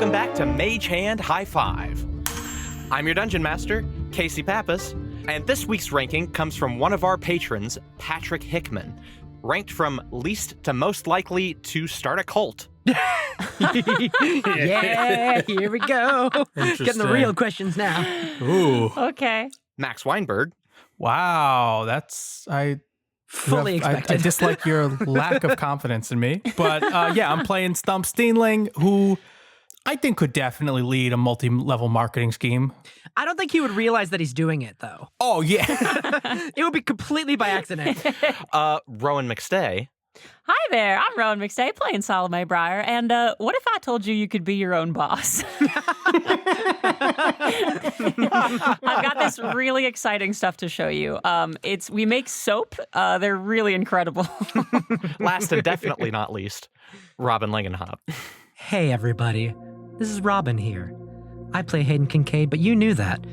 welcome back to Mage Hand High Five. I'm your Dungeon Master, Casey Pappas, and this week's ranking comes from one of our patrons, Patrick Hickman, ranked from least to most likely to start a cult. Yeah, here we go. Getting the real questions now. Ooh. Okay. Max Weinberg. Wow, that's Fully expected. I dislike your lack of confidence in me. But yeah, I'm playing Stuhmp Steenling, who I think could definitely lead a multi-level marketing scheme. I don't think he would realize that he's doing it, though. Oh, yeah. It would be completely by accident. Rowan McStay. Hi there, I'm Rowan McStay playing Salome, Briar, and what if I told you you could be your own boss? I've got this really exciting stuff to show you. We make soap. They're really incredible. Last and definitely not least, Robin Langenhop. Hey, everybody. This is Robin here. I play Hayden Kincaid, but you knew that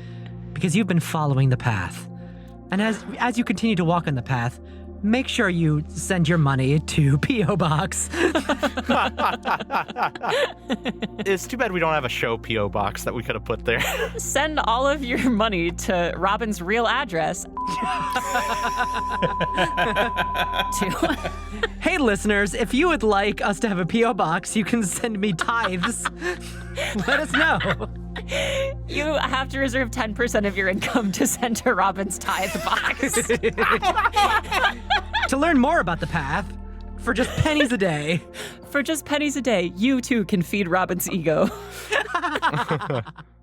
because you've been following the path. And as you continue to walk on the path, make sure you send your money to P.O. Box. It's too bad we don't have a show P.O. Box that we could have put there. Send all of your money to Robin's real address. Hey, listeners, if you would like us to have a P.O. Box, you can send me tithes. Let us know. You have to reserve 10% of your income to send to Robin's tithe box. To learn more about the path, for just pennies a day. For just pennies a day, you too can feed Robin's ego.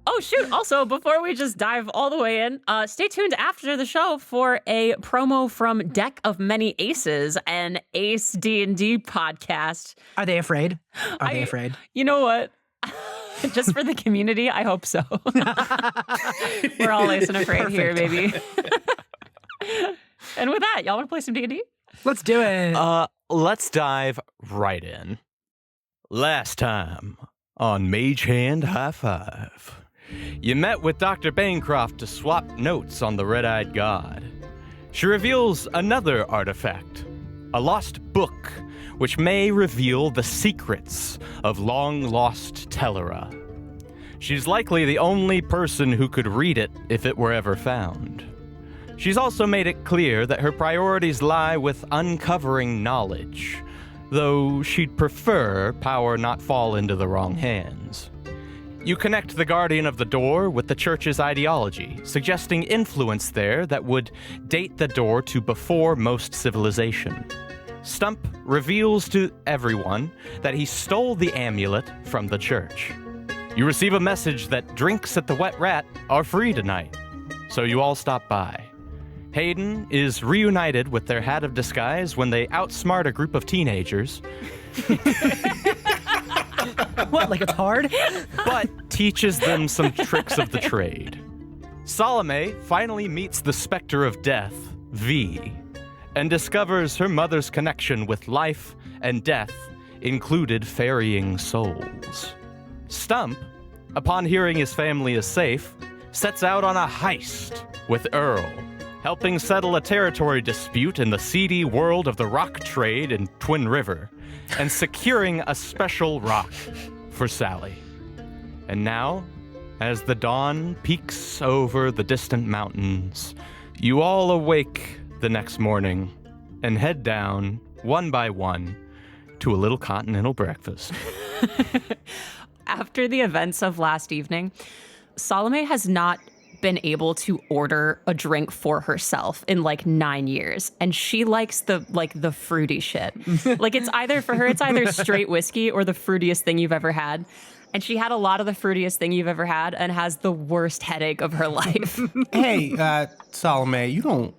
Oh, shoot. Also, before we just dive all the way in, stay tuned after the show for a promo from Deck of Many Aces, an Ace D&D podcast. Are they afraid? Are they afraid? You know what? Just for the community, I hope so. We're all ace and afraid here, baby. And with that, y'all want to play some D&D? Let's do it. Let's dive right in. Last time on Mage Hand High Five, you met with Dr. Bancroft to swap notes on the Red-Eyed God. She reveals another artifact, a lost book, which may reveal the secrets of long-lost Tellera. She's likely the only person who could read it if it were ever found. She's also made it clear that her priorities lie with uncovering knowledge, though she'd prefer power not fall into the wrong hands. You connect the Guardian of the Door with the Church's ideology, suggesting influence there that would date the door to before most civilization. Stuhmp reveals to everyone that he stole the amulet from the church. You receive a message that drinks at the Wet Rat are free tonight, so you all stop by. Hayden is reunited with their hat of disguise when they outsmart a group of teenagers. What, like it's hard? But teaches them some tricks of the trade. Salome finally meets the Spectre of Death, V, and discovers her mother's connection with life and death included ferrying souls. Stuhmp, upon hearing his family is safe, sets out on a heist with Earl, helping settle a territory dispute in the seedy world of the rock trade in Twin River, and securing a special rock for Sally. And now, as the dawn peeks over the distant mountains, you all awake the next morning and head down, one by one, to a little continental breakfast. After the events of last evening, Salome has not been able to order a drink for herself in like 9 years, and she likes the fruity shit. Like it's either straight whiskey or the fruitiest thing you've ever had. And she had a lot of the fruitiest thing you've ever had and has the worst headache of her life. Hey, Salome, you don't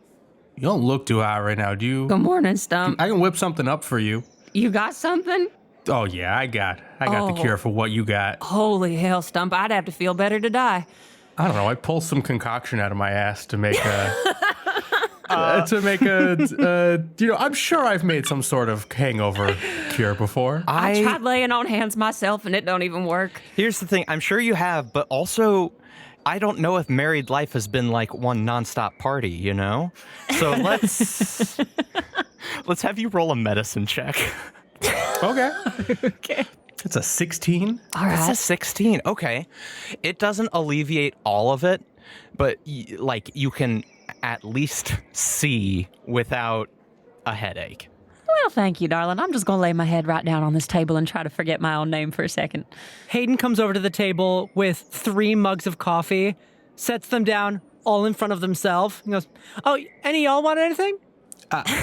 look too high right now, do you? Good morning, Stuhmp. I can whip something up for you. You got something? Oh yeah, I got the cure for what you got. Holy hell, Stuhmp, I'd have to feel better to die. I don't know. I pulled some concoction out of my ass to make a, I'm sure I've made some sort of hangover cure before. I tried laying on hands myself and it don't even work. Here's the thing, I'm sure you have, but also, I don't know if married life has been like one nonstop party, you know? So let's have you roll a medicine check. Okay. Okay. It's a 16. All right. It's a 16. Okay. It doesn't alleviate all of it, but you can at least see without a headache. Well, thank you, darling. I'm just going to lay my head right down on this table and try to forget my own name for a second. Hayden comes over to the table with 3 mugs of coffee, sets them down all in front of themselves, and goes, "Oh, any of y'all want anything?"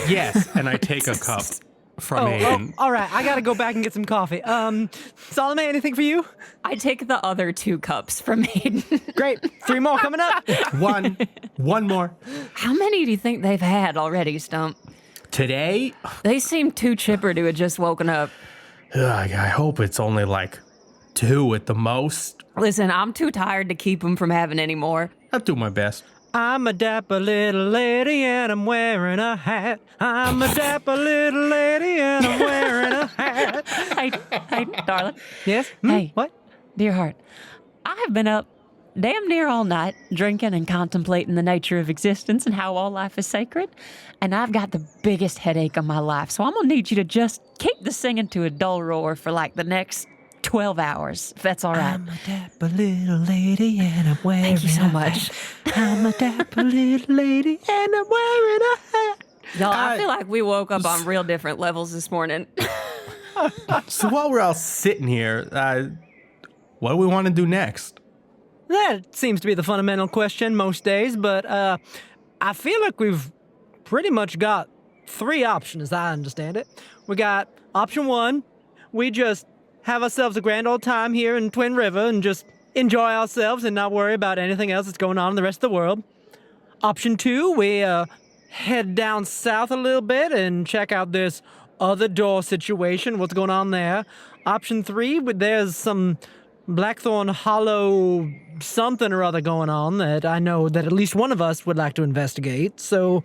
Yes, and I take a cup from Hayden. All right. I got to go back and get some coffee. Salome, anything for you? I take the other 2 cups from Hayden. Great. 3 more coming up. One more. How many do you think they've had already, Stuhmp? Today, They seem too chipper to have just woken up. I hope it's only like 2 at the most. Listen, I'm too tired to keep them from having any more. I'll do my best. I'm a dapper little lady and I'm wearing a hat. I'm a dapper little lady and I'm wearing a hat. Hey, darling. Yes? Hey. What? Dear heart, I have been up damn near all night drinking and contemplating the nature of existence and how all life is sacred. And I've got the biggest headache of my life. So I'm going to need you to just keep the singing to a dull roar for like the next 12 hours, if that's all right. I'm a dapper little lady and I'm wearing Thank you so a much. hat. I'm a dapper little lady and I'm wearing a hat. Y'all, I feel like we woke up on real different levels this morning. So while we're all sitting here, what do we want to do next? That seems to be the fundamental question most days, but I feel like we've pretty much got 3 options, as I understand it. We got option 1, we just have ourselves a grand old time here in Twin River and just enjoy ourselves and not worry about anything else that's going on in the rest of the world. Option 2, we head down south a little bit and check out this other door situation, what's going on there. Option 3, there's some Blackthorn Hollow something or other going on that I know that at least one of us would like to investigate. So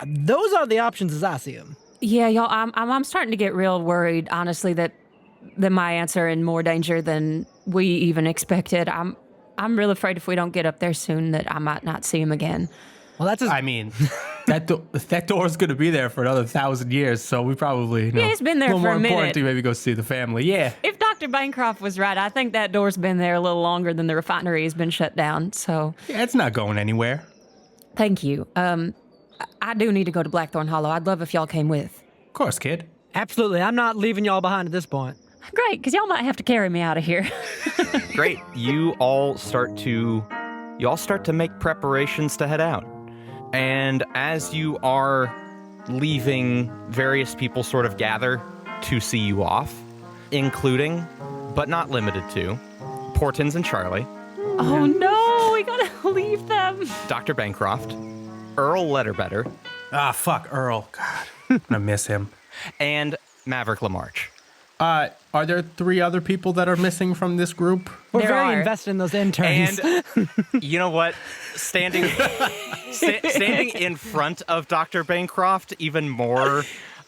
those are the options as I see them. Yeah, y'all, I'm starting to get real worried, honestly, that my answer in more danger than we even expected. I'm real afraid if we don't get up there soon that I might not see him again. Well, that's I mean, that door's going to be there for another 1,000 years, so we probably Yeah, it's been there a little for more a minute. important to maybe go see the family. Yeah. If Dr. Bancroft was right, I think that door's been there a little longer than the refinery has been shut down. So, Yeah, it's not going anywhere. thank you. I do need to go to Blackthorn Hollow. I'd love if y'all came with. Of course, kid. absolutely. I'm not leaving y'all behind at this point. Great, because y'all might have to carry me out of here. Great. You all start to make preparations to head out. And as you are leaving, various people sort of gather to see you off, including, but not limited to, Portins and Charlie, Oh no, we gotta leave them. Dr. Bancroft, Earl Letterbetter, Ah, fuck, Earl. God, I'm going to miss him. and Maverick LaMarche. Are there 3 other people that are missing from this group? We're There very are. invested in those interns. And you know what? Standing in front of Dr. Bancroft, even more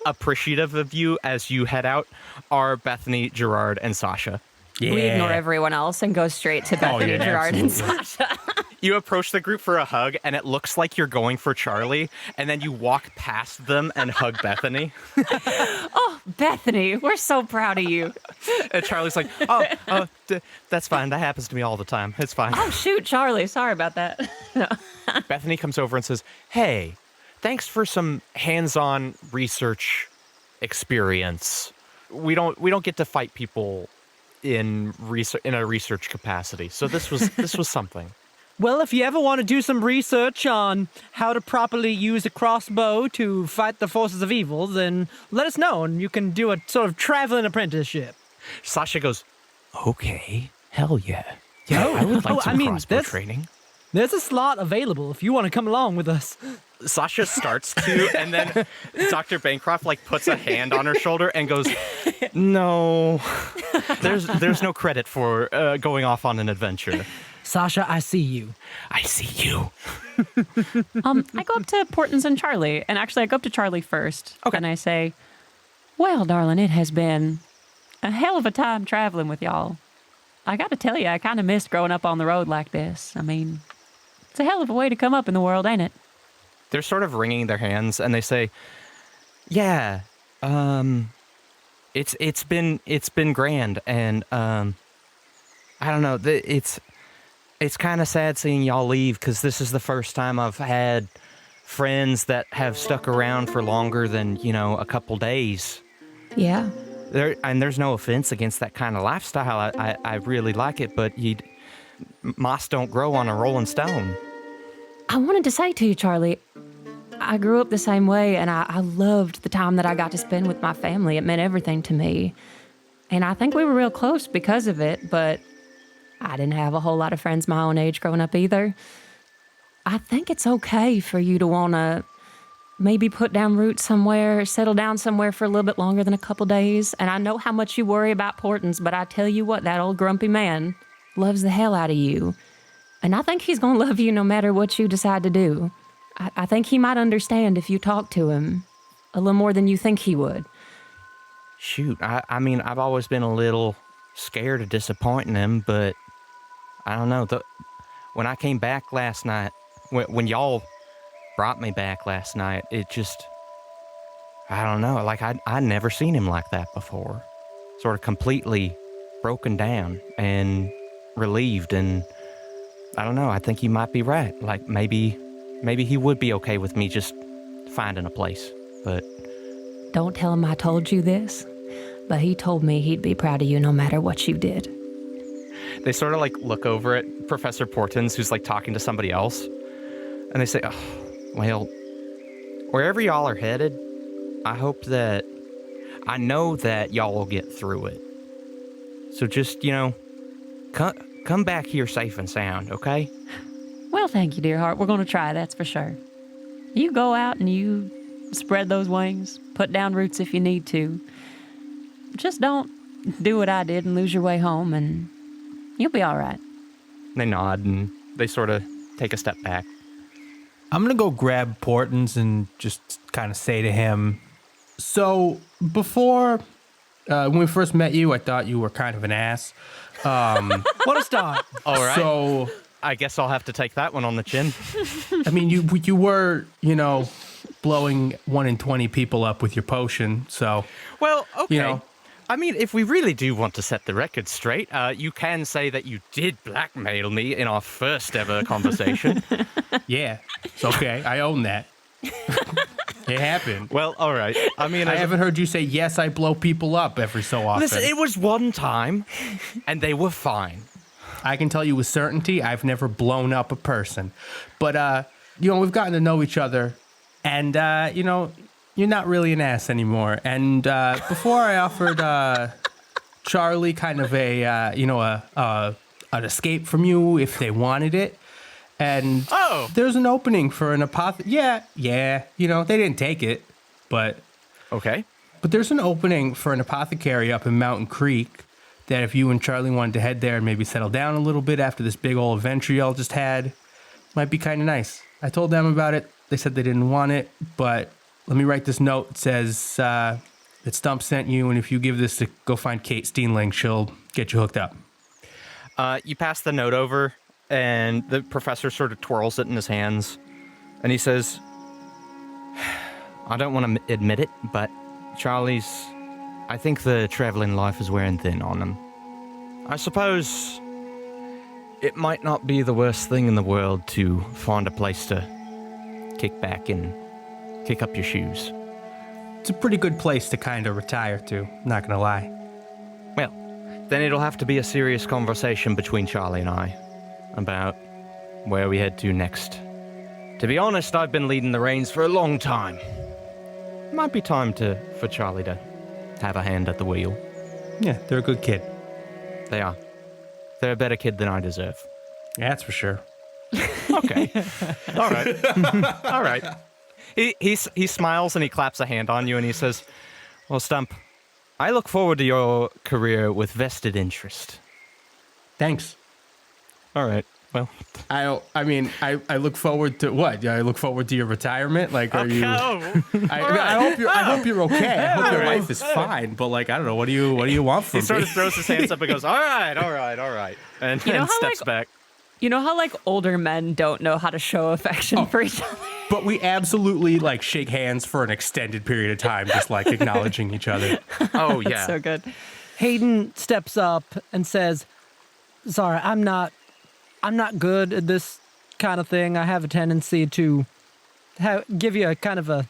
appreciative of you as you head out, are Bethany, Gerard, and Sasha. Yeah. We ignore everyone else and go straight to Bethany, yeah, Gerard, and absolutely. Sasha. You approach the group for a hug, and it looks like you're going for Charlie, and then you walk past them and hug Bethany. Bethany, we're so proud of you. And Charlie's like, that's fine. That happens to me all the time. It's fine. Oh, shoot, Charlie. Sorry about that. Bethany comes over and says, hey, thanks for some hands-on research experience. We don't get to fight people in a research capacity. So this was something. Well, if you ever want to do some research on how to properly use a crossbow to fight the forces of evil, then let us know and you can do a sort of traveling apprenticeship. Sasha goes, okay, hell yeah. Yeah, I would like some crossbow training. There's a slot available if you want to come along with us. Sasha starts to, and then Dr. Bancroft puts a hand on her shoulder and goes, no, there's no credit for going off on an adventure. Sasha, I see you. I see you. I go up to Portins and Charlie, and actually I go up to Charlie first. Okay. And I say, well, darling, it has been a hell of a time traveling with y'all. I got to tell you, I kind of missed growing up on the road like this. I mean, it's a hell of a way to come up in the world, ain't it? They're sort of wringing their hands, and they say, yeah, It's been grand, and I don't know. It's kind of sad seeing y'all leave because this is the first time I've had friends that have stuck around for longer than a couple days. Yeah. There's no offense against that kind of lifestyle. I really like it, but moss don't grow on a rolling stone. I wanted to say to you, Charlie, I grew up the same way, and I loved the time that I got to spend with my family. It meant everything to me. And I think we were real close because of it, but I didn't have a whole lot of friends my own age growing up either. I think it's okay for you to want to maybe put down roots somewhere, settle down somewhere for a little bit longer than a couple days. And I know how much you worry about Portons, but I tell you what, that old grumpy man loves the hell out of you. And I think he's going to love you no matter what you decide to do. I think he might understand if you talk to him a little more than you think he would. Shoot, I mean, I've always been a little scared of disappointing him, but I don't know. When I came back last night, when y'all brought me back last night, it just, I don't know, like I'd never seen him like that before. Sort of completely broken down and relieved, and I don't know, I think you might be right. Like maybe he would be okay with me just finding a place, but... Don't tell him I told you this, but he told me he'd be proud of you no matter what you did. They sort of like look over at Professor Portons, who's like talking to somebody else, and they say, oh, well, wherever y'all are headed, I know that y'all will get through it. So just, come back here safe and sound, okay? Well, thank you, dear heart. We're going to try, that's for sure. You go out and you spread those wings, put down roots if you need to. Just don't do what I did and lose your way home, and you'll be all right. They nod, and they sort of take a step back. I'm going to go grab Portons and just kind of say to him, so before, when we first met you, I thought you were kind of an ass. What a start. All right. So I guess I'll have to take that one on the chin. I mean, you were, blowing 1 in 20 people up with your potion. So, Well, okay. I mean, if we really do want to set the record straight, you can say that you did blackmail me in our first ever conversation. yeah, it's okay. I own that. It happened. Well, all right. I mean, I haven't heard you say, yes, I blow people up every so often. Listen, it was one time, and they were fine. I can tell you with certainty, I've never blown up a person. But, we've gotten to know each other, and, you're not really an ass anymore. And before I offered Charlie kind of an escape from you if they wanted it. And there's an opening for an apothecary. Yeah, they didn't take it, but... Okay. But there's an opening for an apothecary up in Mountain Creek that if you and Charlie wanted to head there and maybe settle down a little bit after this big old adventure y'all just had, might be kind of nice. I told them about it. They said they didn't want it, but let me write this note. It says that Stuhmp sent you, and if you give this to go find Kate Steenling, she'll get you hooked up. You pass the note over, and the professor sort of twirls it in his hands, and he says, I don't want to admit it, but I think the traveling life is wearing thin on him. I suppose it might not be the worst thing in the world to find a place to kick back and kick up your shoes. It's a pretty good place to kind of retire to, not gonna lie. Well, then it'll have to be a serious conversation between Charlie and I about where we head to next. To be honest, I've been leading the reins for a long time. Might be time for Charlie to have a hand at the wheel. Yeah, they're a good kid. They are. They're a better kid than I deserve. Yeah, that's for sure. Okay. All right. All right. He smiles and he claps a hand on you and he says, well, Stuhmp, I look forward to your career with vested interest. Thanks. All right. Well, I look forward to what? I look forward to your retirement. Like, are you? I hope you're okay. I hope your life is fine. But like, I don't know. What do you want from me? He sort of throws his hands up and goes, all right, and steps back. You know how like older men don't know how to show affection for each other? But we absolutely like shake hands for an extended period of time, just like acknowledging each other. Oh yeah. So good. Hayden steps up and says, "Sorry, I'm not good at this kind of thing. I have a tendency to give you a kind of a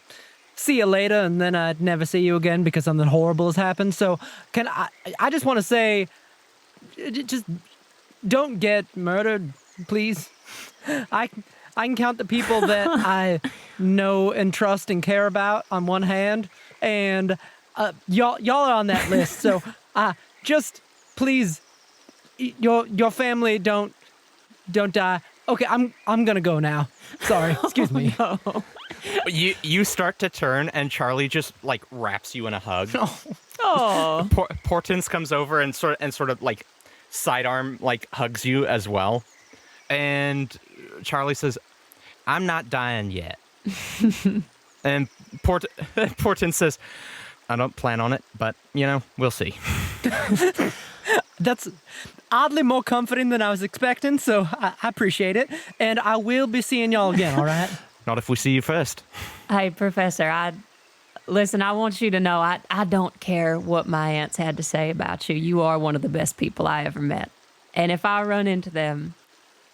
see you later, and then I'd never see you again because something horrible has happened. So I just want to say, just don't get murdered, please. I can count the people that I know and trust and care about on one hand, and y'all are on that list. So just please, your family don't die. Okay, I'm gonna go now. Sorry, excuse me. No. You start to turn, and Charlie just like wraps you in a hug. Oh. Portens comes over and sort of like sidearm like hugs you as well, and Charlie says, "I'm not dying yet." And Portens says, "I don't plan on it, but we'll see." That's oddly more comforting than I was expecting, so I appreciate it. And I will be seeing y'all again, all right? Not if we see you first. Hey, Professor, listen, I want you to know I don't care what my aunts had to say about you. You are one of the best people I ever met. And if I run into them,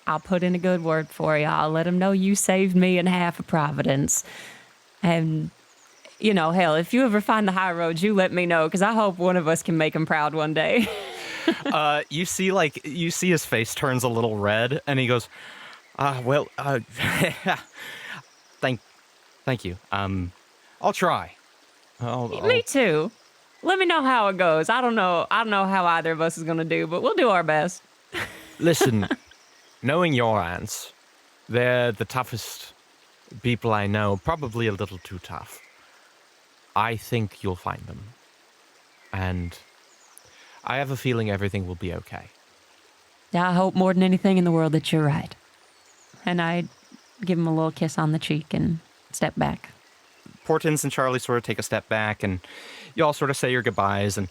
I'll put in a good word for you. I'll let them know you saved me and half of Providence. And, hell, if you ever find the high road, you let me know, because I hope one of us can make him proud one day. You see his face turns a little red, and he goes, thank you. I'll try. Me too. Let me know how it goes. I don't know how either of us is going to do, but we'll do our best. Listen, knowing your aunts, they're the toughest people I know, probably a little too tough. I think you'll find them. And I have a feeling everything will be okay. Yeah, I hope more than anything in the world that you're right. And I give him a little kiss on the cheek and step back. Portens and Charlie sort of take a step back, and you all sort of say your goodbyes, and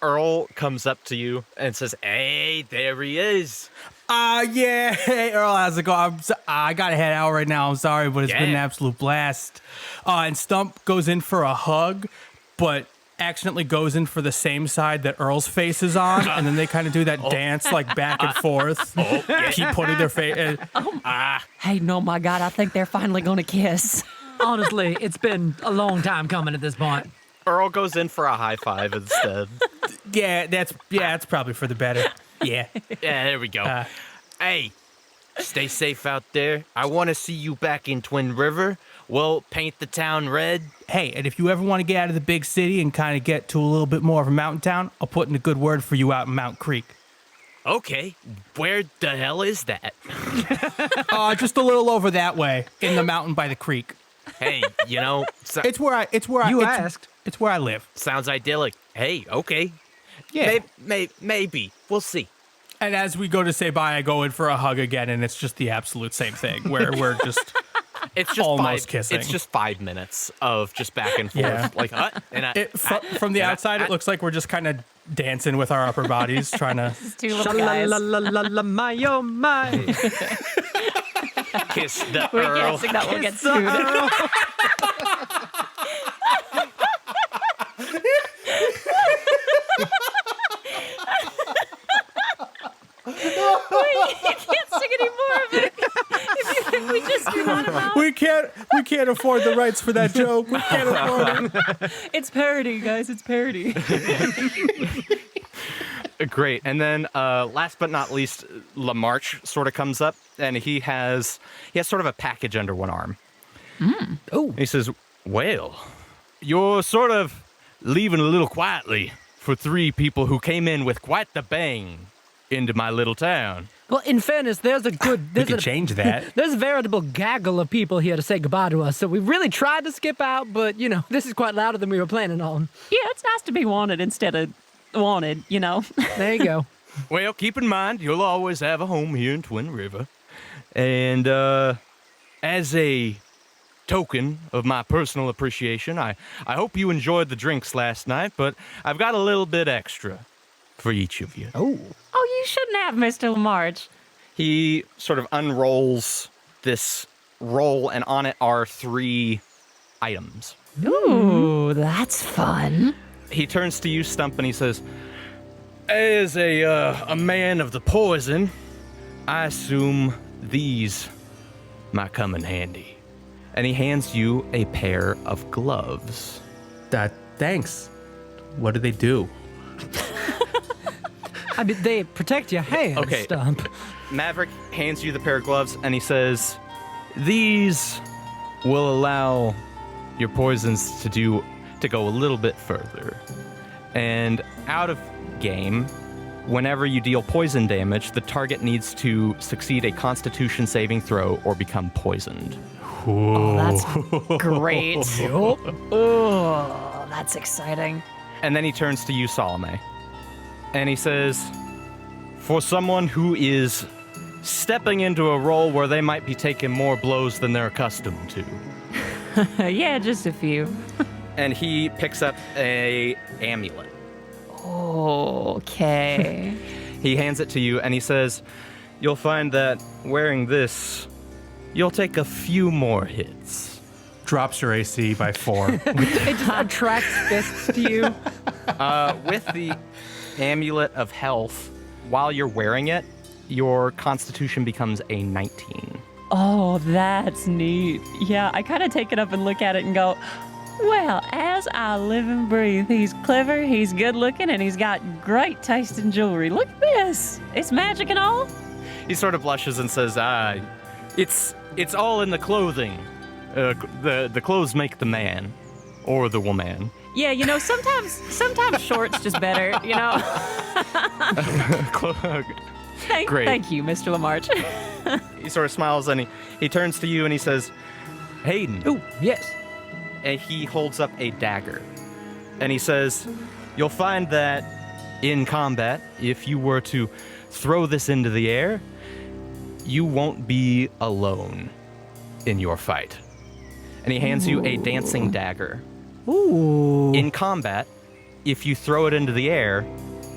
Earl comes up to you and says, "Hey, there he is." Yeah. Hey, Earl, how's it going? I got to head out right now. I'm sorry, but it's been an absolute blast. And Stuhmp goes in for a hug, but accidentally goes in for the same side that Earl's face is on, and then they kind of do that dance like back and forth. Keep putting their face. Hey, no, my God, I think they're finally going to kiss. Honestly, it's been a long time coming at this point. Earl goes in for a high five instead. That's probably for the better. Yeah. Yeah, there we go. Hey, stay safe out there. I want to see you back in Twin River. We'll paint the town red. Hey, and if you ever want to get out of the big city and kind of get to a little bit more of a mountain town, I'll put in a good word for you out in Mount Creek. Okay, where the hell is that? Just a little over that way, in the mountain by the creek. Hey, It's where I live. Sounds idyllic. Hey, okay. Yeah. Maybe. We'll see. And as we go to say bye, I go in for a hug again, and it's just the absolute same thing, where we're just it's just almost kissing. It's just 5 minutes of just back and forth. Yeah. Like, from the outside, it looks like we're just kind of dancing with our upper bodies, trying to... Two little guys. My, oh my. Kiss the We're Earl. guessing that will get sued. You can't sing any more of it. If we just do not about We can't afford the rights for that joke. We can't afford it. It's parody, guys. It's parody. Great. And then last but not least, Lamarche sort of comes up, and he has sort of a package under one arm. Oh. He says, "Well, you're sort of leaving a little quietly for 3 people who came in with quite the bang into my little town." Well, in fairness, We can change that. There's a veritable gaggle of people here to say goodbye to us, so we really tried to skip out, but, this is quite louder than we were planning on. Yeah, it's nice to be wanted instead of wanted, There you go. Well, keep in mind, you'll always have a home here in Twin River. And as a token of my personal appreciation, I hope you enjoyed the drinks last night, but I've got a little bit extra for each of you. Oh. Oh, you shouldn't have, Mr. Lamarche. He sort of unrolls this roll, and on it are 3 items. Ooh, that's fun. He turns to you, Stuhmp, and he says, as a man of the poison, I assume these might come in handy. And he hands you a pair of gloves. Thanks. What do they do? I mean, they protect your hands, Okay. Stuhmp. Maverick hands you the pair of gloves, and he says, these will allow your poisons to go a little bit further. And out of game, whenever you deal poison damage, the target needs to succeed a Constitution saving throw or become poisoned. Oh, that's great. Oh, that's exciting. And then he turns to you, Salome, and he says, for someone who is stepping into a role where they might be taking more blows than they're accustomed to. Yeah, just a few. And he picks up a amulet. Okay. He hands it to you, and he says, you'll find that wearing this, you'll take a few more hits. Drops your AC by 4. It just attracts fists to you. With the amulet of health, while you're wearing it, your constitution becomes a 19. Oh, that's neat. Yeah, I kind of take it up and look at it and go, well, as I live and breathe, he's clever, he's good looking, and he's got great taste in jewelry. Look at this. It's magic and all. He sort of blushes and says, it's all in the clothing. The clothes make the man, or the woman. Yeah, you know, sometimes short's just better, you know. Great. Thank you, Mr. Lamarche. He sort of smiles, and he turns to you and he says, Hayden. Ooh, yes. And he holds up a dagger. And he says, you'll find that in combat, if you were to throw this into the air, you won't be alone in your fight. And he hands you a dancing dagger. Ooh. In combat, if you throw it into the air,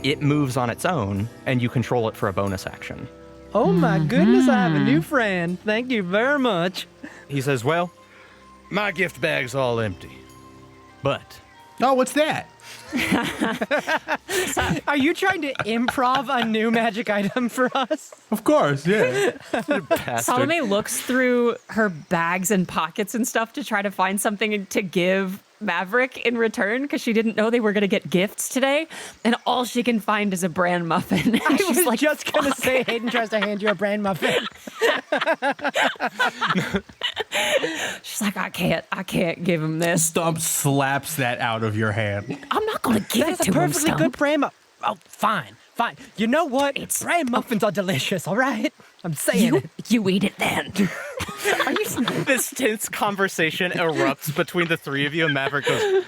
it moves on its own, and you control it for a bonus action. Oh my goodness, I have a new friend. Thank you very much. He says, well, my gift bag's all empty. But Oh, what's that? Are you trying to improv a new magic item for us? Of course, yeah. bastard. Salome looks through her bags and pockets and stuff to try to find something to give Maverick in return because she didn't know they were going to get gifts today. And all she can find is a bran muffin. I She's was like, just going to say Hayden tries to hand you a bran muffin. she's like, I can't give him this. Stuhmp slaps that out of your hand. I'm not going to give That's it a to him, perfectly Stuhmp. good bran muffin. Oh, fine. You know what? Bran muffins are delicious, all right? I'm saying it. You eat it then. This tense conversation erupts between the three of you, and Maverick goes,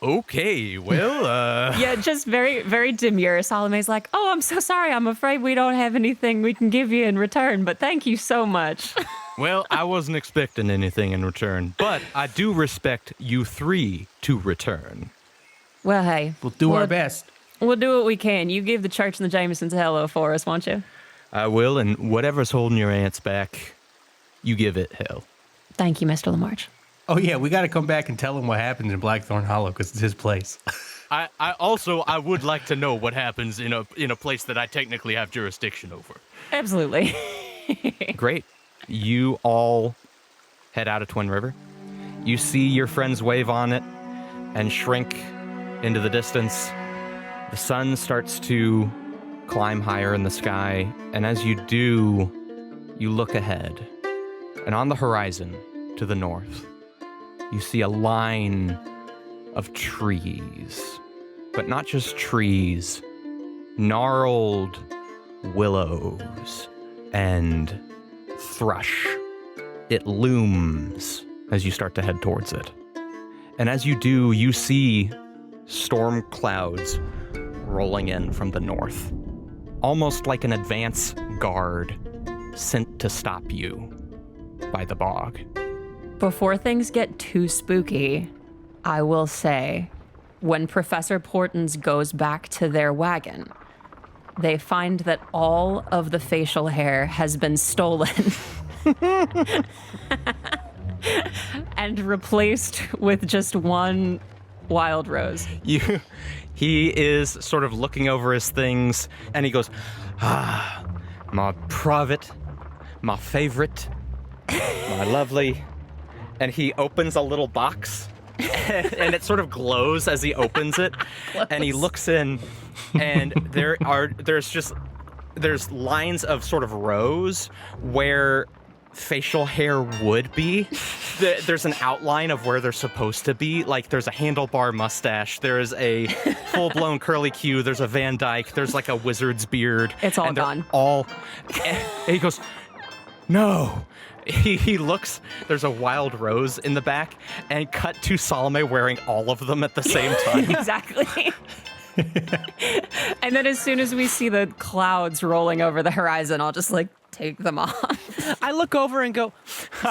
okay, well, Yeah, just very, very demure. Salome's like, oh, I'm so sorry. I'm afraid we don't have anything we can give you in return, but thank you so much. well, I wasn't expecting anything in return, but I do respect you three to return. Well, hey. We'll do our best. We'll do what we can. You give the church and the Jamesons a hello for us, won't you? I will, and whatever's holding your aunts back, you give it hell. Thank you, Mr. Lamarche. Oh, yeah, we got to come back and tell him what happens in Blackthorn Hollow because it's his place. I would like to know what happens in a place that I technically have jurisdiction over. Absolutely. Great. You all head out of Twin River. You see your friends wave on it and shrink into the distance. The sun starts to climb higher in the sky, and as you do, you look ahead. And on the horizon, to the north, you see a line of trees. But not just trees, gnarled willows and thrush. It looms as you start to head towards it. And as you do, you see storm clouds rolling in from the north, almost like an advance guard sent to stop you by the bog. Before things get too spooky, I will say, when Professor Portons goes back to their wagon, they find that all of the facial hair has been stolen And replaced with just one wild rose. He is sort of looking over his things, and he goes, my private, my favorite, my lovely. And he opens a little box, and it sort of glows as he opens it. And he looks in, and there's lines of sort of rows where facial hair would be. There's an outline of where they're supposed to be. Like, there's a handlebar mustache. There's a full-blown curly Q. There's a Van Dyke. There's like a wizard's beard. It's all gone. And he goes, no. He looks, there's a wild rose in the back, and cut to Salome wearing all of them at the same time. Exactly. And then as soon as we see the clouds rolling over the horizon, I'll just like take them off. I look over and go,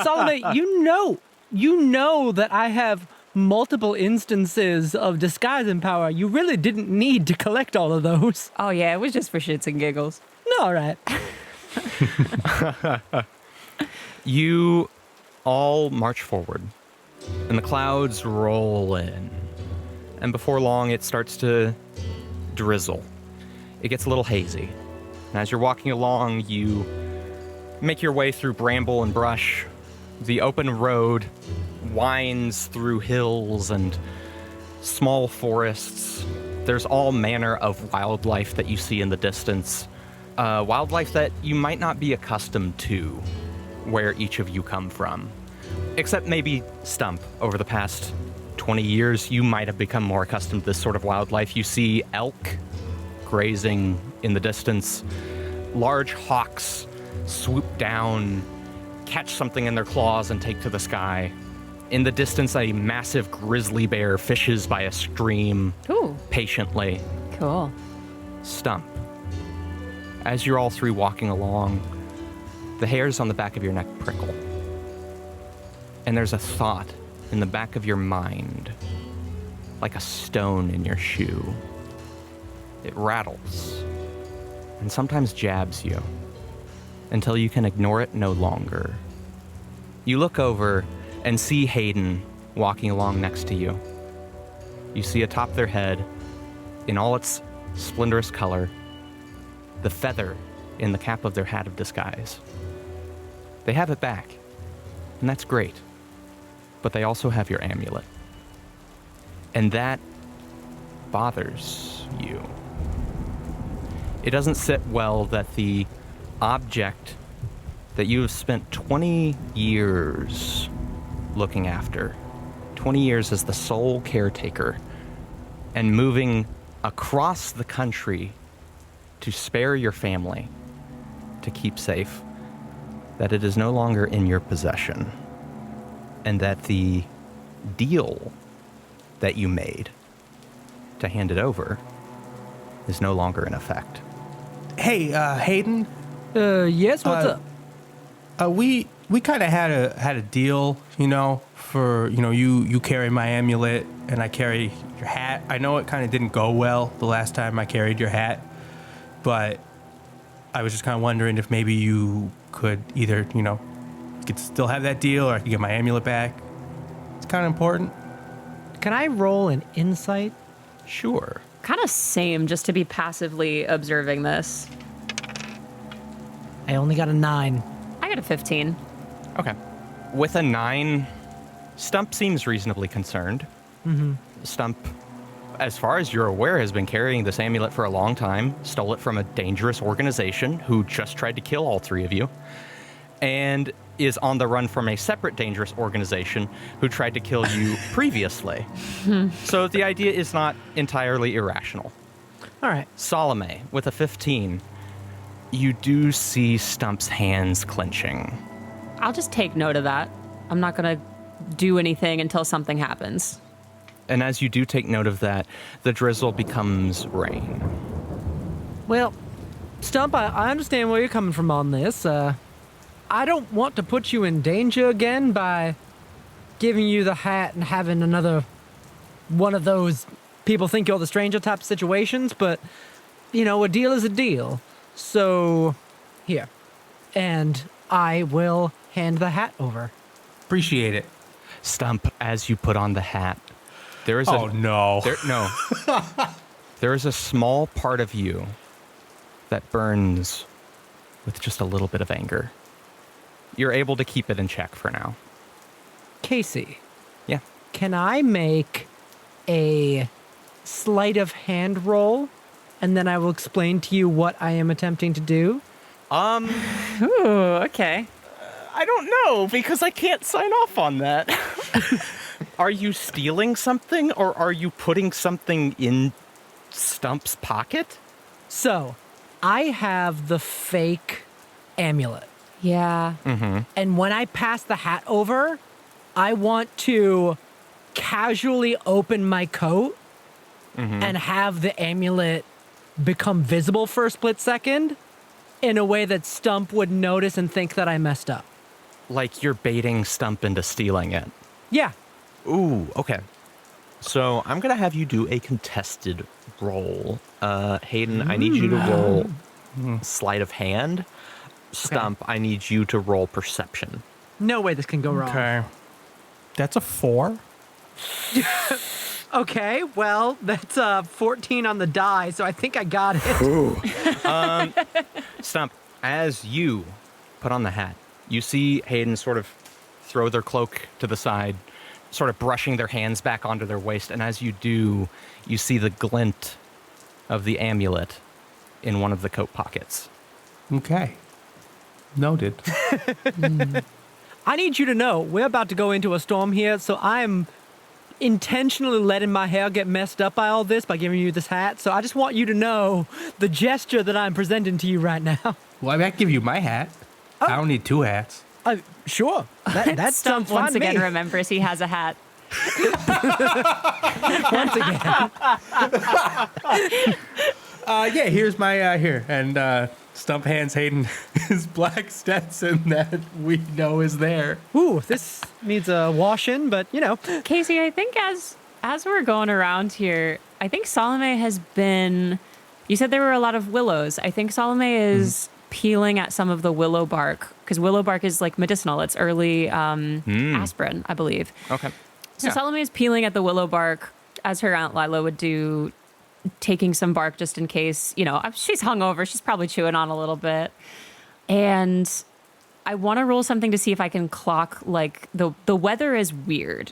Salome, you know that I have multiple instances of disguising power. You really didn't need to collect all of those. Oh yeah, it was just for shits and giggles. No, all right. You all march forward, and the clouds roll in. And before long, it starts to drizzle. It gets a little hazy. And as you're walking along, you make your way through bramble and brush. The open road winds through hills and small forests. There's all manner of wildlife that you see in the distance. Wildlife that you might not be accustomed to where each of you come from. Except maybe Stuhmp. Over the past 20 years, you might have become more accustomed to this sort of wildlife. You see elk grazing in the distance. Large hawks swoop down, catch something in their claws, and take to the sky. In the distance, a massive grizzly bear fishes by a stream. Ooh. Patiently. Cool. Stuhmp. As you're all three walking along, the hairs on the back of your neck prickle. And there's a thought in the back of your mind, like a stone in your shoe. It rattles, and sometimes jabs you, until you can ignore it no longer. You look over and see Hayden walking along next to you. You see atop their head, in all its splendorous color, the feather in the cap of their hat of disguise. They have it back, and that's great. But they also have your amulet. And that bothers you. It doesn't sit well that the object that you have spent 20 years looking after, 20 years as the sole caretaker, and moving across the country to spare your family, to keep safe, that it is no longer in your possession, and that the deal that you made to hand it over is no longer in effect. Hey, Hayden. Yes, what's up? We kind of had a deal, for you carry my amulet and I carry your hat. I know it kind of didn't go well the last time I carried your hat, but I was just kind of wondering if maybe you could either, could still have that deal, or I could get my amulet back. It's kind of important. Can I roll an insight? Sure. Kind of same, just to be passively observing this. I only got a 9. I got a 15. Okay. With a 9, Stuhmp seems reasonably concerned. Mm-hmm. Stuhmp, as far as you're aware, has been carrying this amulet for a long time, stole it from a dangerous organization who just tried to kill all three of you, and is on the run from a separate dangerous organization who tried to kill you previously. So the idea is not entirely irrational. All right. Salome, with a 15, you do see Stump's hands clenching. I'll just take note of that. I'm not going to do anything until something happens. And as you do take note of that, the drizzle becomes rain. Well, Stuhmp, I understand where you're coming from on this. I don't want to put you in danger again by giving you the hat and having another one of those people think you're the stranger type situations, but, a deal is a deal. So, here. And I will hand the hat over. Appreciate it. Stuhmp, as you put on the hat, there is no. There is a small part of you that burns with just a little bit of anger. You're able to keep it in check for now. Casey, Yeah. can I make a sleight of hand roll? And then I will explain to you what I am attempting to do. Ooh, okay. I don't know, because I can't sign off on that. Are you stealing something, or are you putting something in Stump's pocket? So, I have the fake amulet. Yeah. And when I pass the hat over, I want to casually open my coat and have the amulet become visible for a split second in a way that Stuhmp would notice and think that I messed up. Like you're baiting Stuhmp into stealing it. Yeah. Ooh, okay. So I'm going to have you do a contested roll. Hayden, I need you to roll sleight of hand. Stuhmp, I need you to roll perception. No way this can go wrong. Okay. That's a 4. Okay, well, that's 14 on the die, so I think I got it. Stuhmp, as you put on the hat, you see Hayden sort of throw their cloak to the side, sort of brushing their hands back onto their waist. And as you do, you see the glint of the amulet in one of the coat pockets. Okay. Noted. I need you to know, we're about to go into a storm here, so I'm intentionally letting my hair get messed up by all this by giving you this hat. So I just want you to know the gesture that I'm presenting to you right now. Well, I might give you my hat. I don't need 2 hats. Sure. That sounds fine Once to me. again remembers he has a hat. Once again. Yeah, here's my, here. And Stuhmp hands Hayden his black Stetson that we know is there. Ooh, this needs a wash-in, but, you know. Casey, I think as we're going around here, I think Salome has been. You said there were a lot of willows. I think Salome is peeling at some of the willow bark because willow bark is like medicinal. It's early aspirin, I believe. Okay. So Salome is peeling at the willow bark as her Aunt Lila would do, taking some bark just in case, you know, she's hungover. She's probably chewing on a little bit. And I want to roll something to see if I can clock, like, the weather is weird.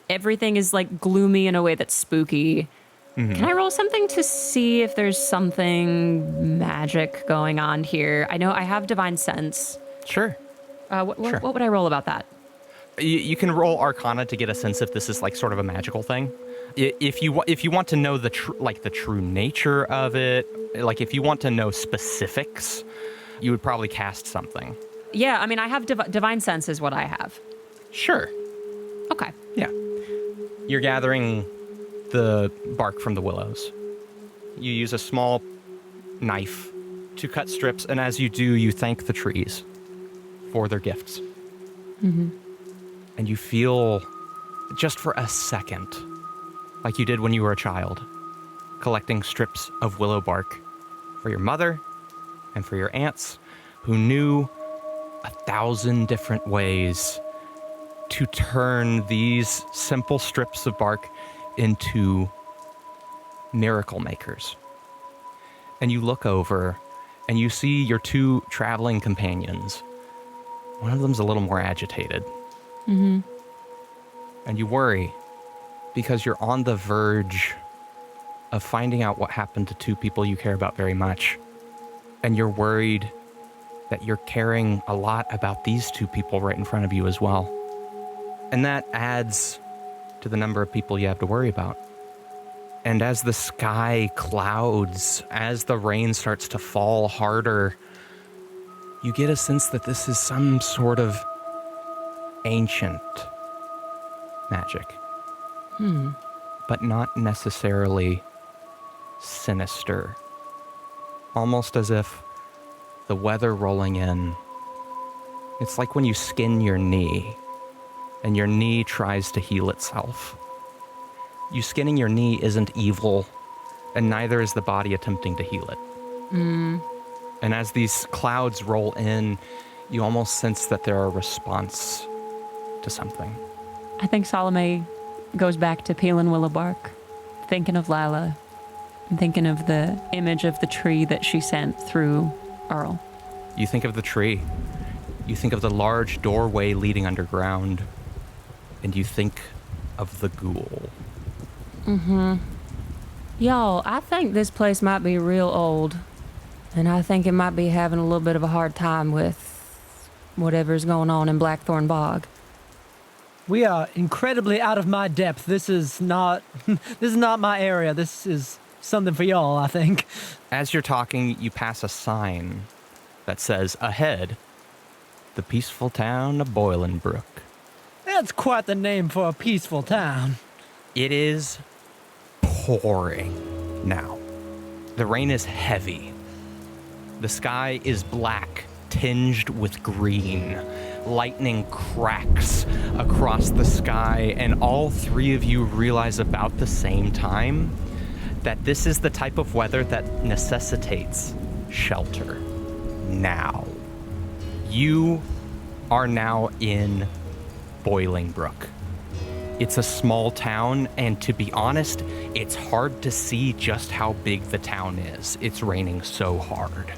Everything is, like, gloomy in a way that's spooky. Can I roll something to see if there's something magic going on here? I know I have divine sense. Sure. What would I roll about that? You can roll Arcana to get a sense if this is like sort of a magical thing. If you want to know the true nature of it, like if you want to know specifics, you would probably cast something. Yeah, I mean, I have divine sense is what I have. Sure. Okay. Yeah. You're gathering the bark from the willows. You use a small knife to cut strips, and as you do, you thank the trees for their gifts. And you feel, just for a second, like you did when you were a child, collecting strips of willow bark for your mother and for your aunts, who knew 1,000 different ways to turn these simple strips of bark into miracle makers. And you look over and you see your 2 traveling companions. One of them's a little more agitated. And you worry because you're on the verge of finding out what happened to 2 people you care about very much. And you're worried that you're caring a lot about these 2 people right in front of you as well. And that adds to the number of people you have to worry about. And as the sky clouds, as the rain starts to fall harder, you get a sense that this is some sort of ancient magic. But not necessarily sinister. Almost as if the weather rolling in, it's like when you skin your knee and your knee tries to heal itself. You skinning your knee isn't evil, and neither is the body attempting to heal it. And as these clouds roll in, You almost sense that they're a response to something. I think Salome goes back to peeling willow bark, thinking of Lila, and thinking of the image of the tree that she sent through Earl. You think of the tree. You think of the large doorway leading underground. And you think of the ghoul. Y'all, I think this place might be real old. And I think it might be having a little bit of a hard time with whatever's going on in Blackthorn Bog. We are incredibly out of my depth. This is not my area. This is something for y'all, I think. As you're talking, you pass a sign that says, ahead, the peaceful town of Boilingbrook. That's quite the name for a peaceful town. It is pouring now. The rain is heavy. The sky is black, tinged with green. Lightning cracks across the sky, and all three of you realize about the same time that this is the type of weather that necessitates shelter. Now. You are now in Boilingbrook. It's a small town, and to be honest, it's hard to see just how big the town is. It's raining so hard.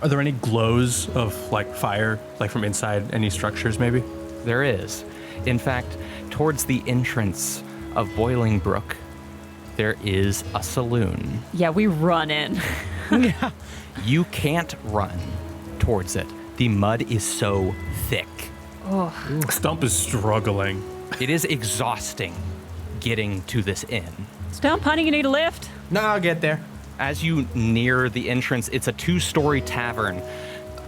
Are there any glows of like fire, like from inside any structures maybe? There is. In fact, towards the entrance of Boilingbrook, there is a saloon. Yeah, we run in. You can't run towards it. The mud is so thick. Stuhmp is struggling. It is exhausting getting to this inn. Stuhmp, honey, you need a lift? No, I'll get there. As you near the entrance, it's a 2-story tavern.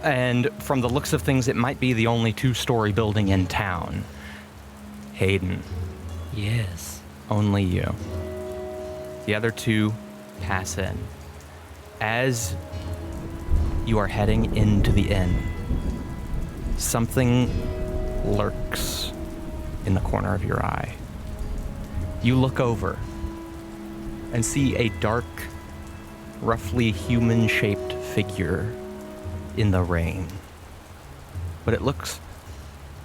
And from the looks of things, it might be the only 2-story building in town. Hayden, Yes. only you. The other two pass in. As you are heading into the inn, something lurks in the corner of your eye. You look over and see a dark, roughly human-shaped figure in the rain. But it looks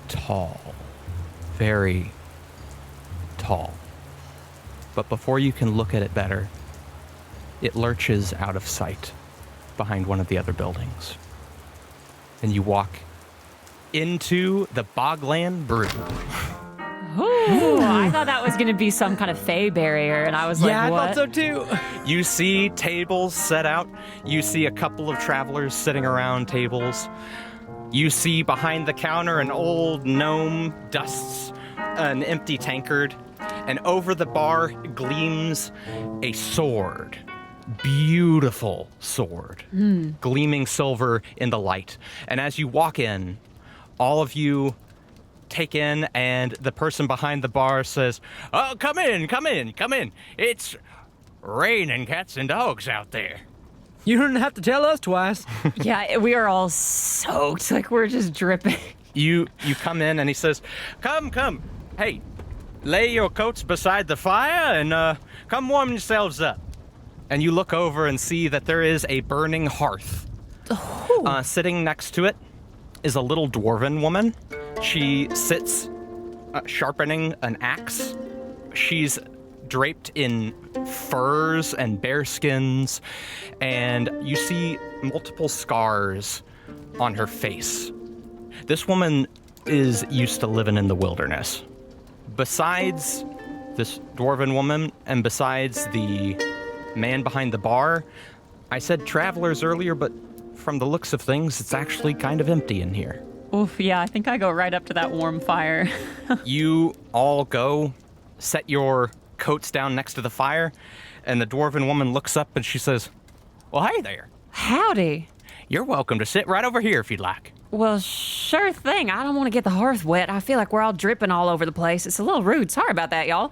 tall, very tall. But before you can look at it better, it lurches out of sight behind one of the other buildings. And you walk into the Bogland Brew. Ooh, I thought that was going to be some kind of fey barrier, and I was like, Yeah, what? I thought so too. You see tables set out. You see a couple of travelers sitting around tables. You see behind the counter an old gnome dusts an empty tankard. And over the bar gleams a sword. Beautiful sword. Gleaming silver in the light. And as you walk in, all of you take in, and the person behind the bar says, "Oh, come in, come in, come in. It's raining cats and dogs out there." You don't have to tell us twice. Yeah, we are all soaked. Like, we're just dripping. You come in, and he says, "Come, come. Hey, lay your coats beside the fire and come warm yourselves up." And you look over and see that there is a burning hearth. Sitting next to it is a little dwarven woman. She sits sharpening an axe. She's draped in furs and bearskins, and you see multiple scars on her face. This woman is used to living in the wilderness. Besides this dwarven woman and besides the man behind the bar, I said travelers earlier, but from the looks of things, it's actually kind of empty in here. Oof, yeah, I think I go right up to that warm fire. You all go, set your coats down next to the fire, and the dwarven woman looks up and she says, "Well, hey there. Howdy. You're welcome to sit right over here if you'd like." Well, sure thing. I don't want to get the hearth wet. I feel like we're all dripping all over the place. It's a little rude. Sorry about that, y'all.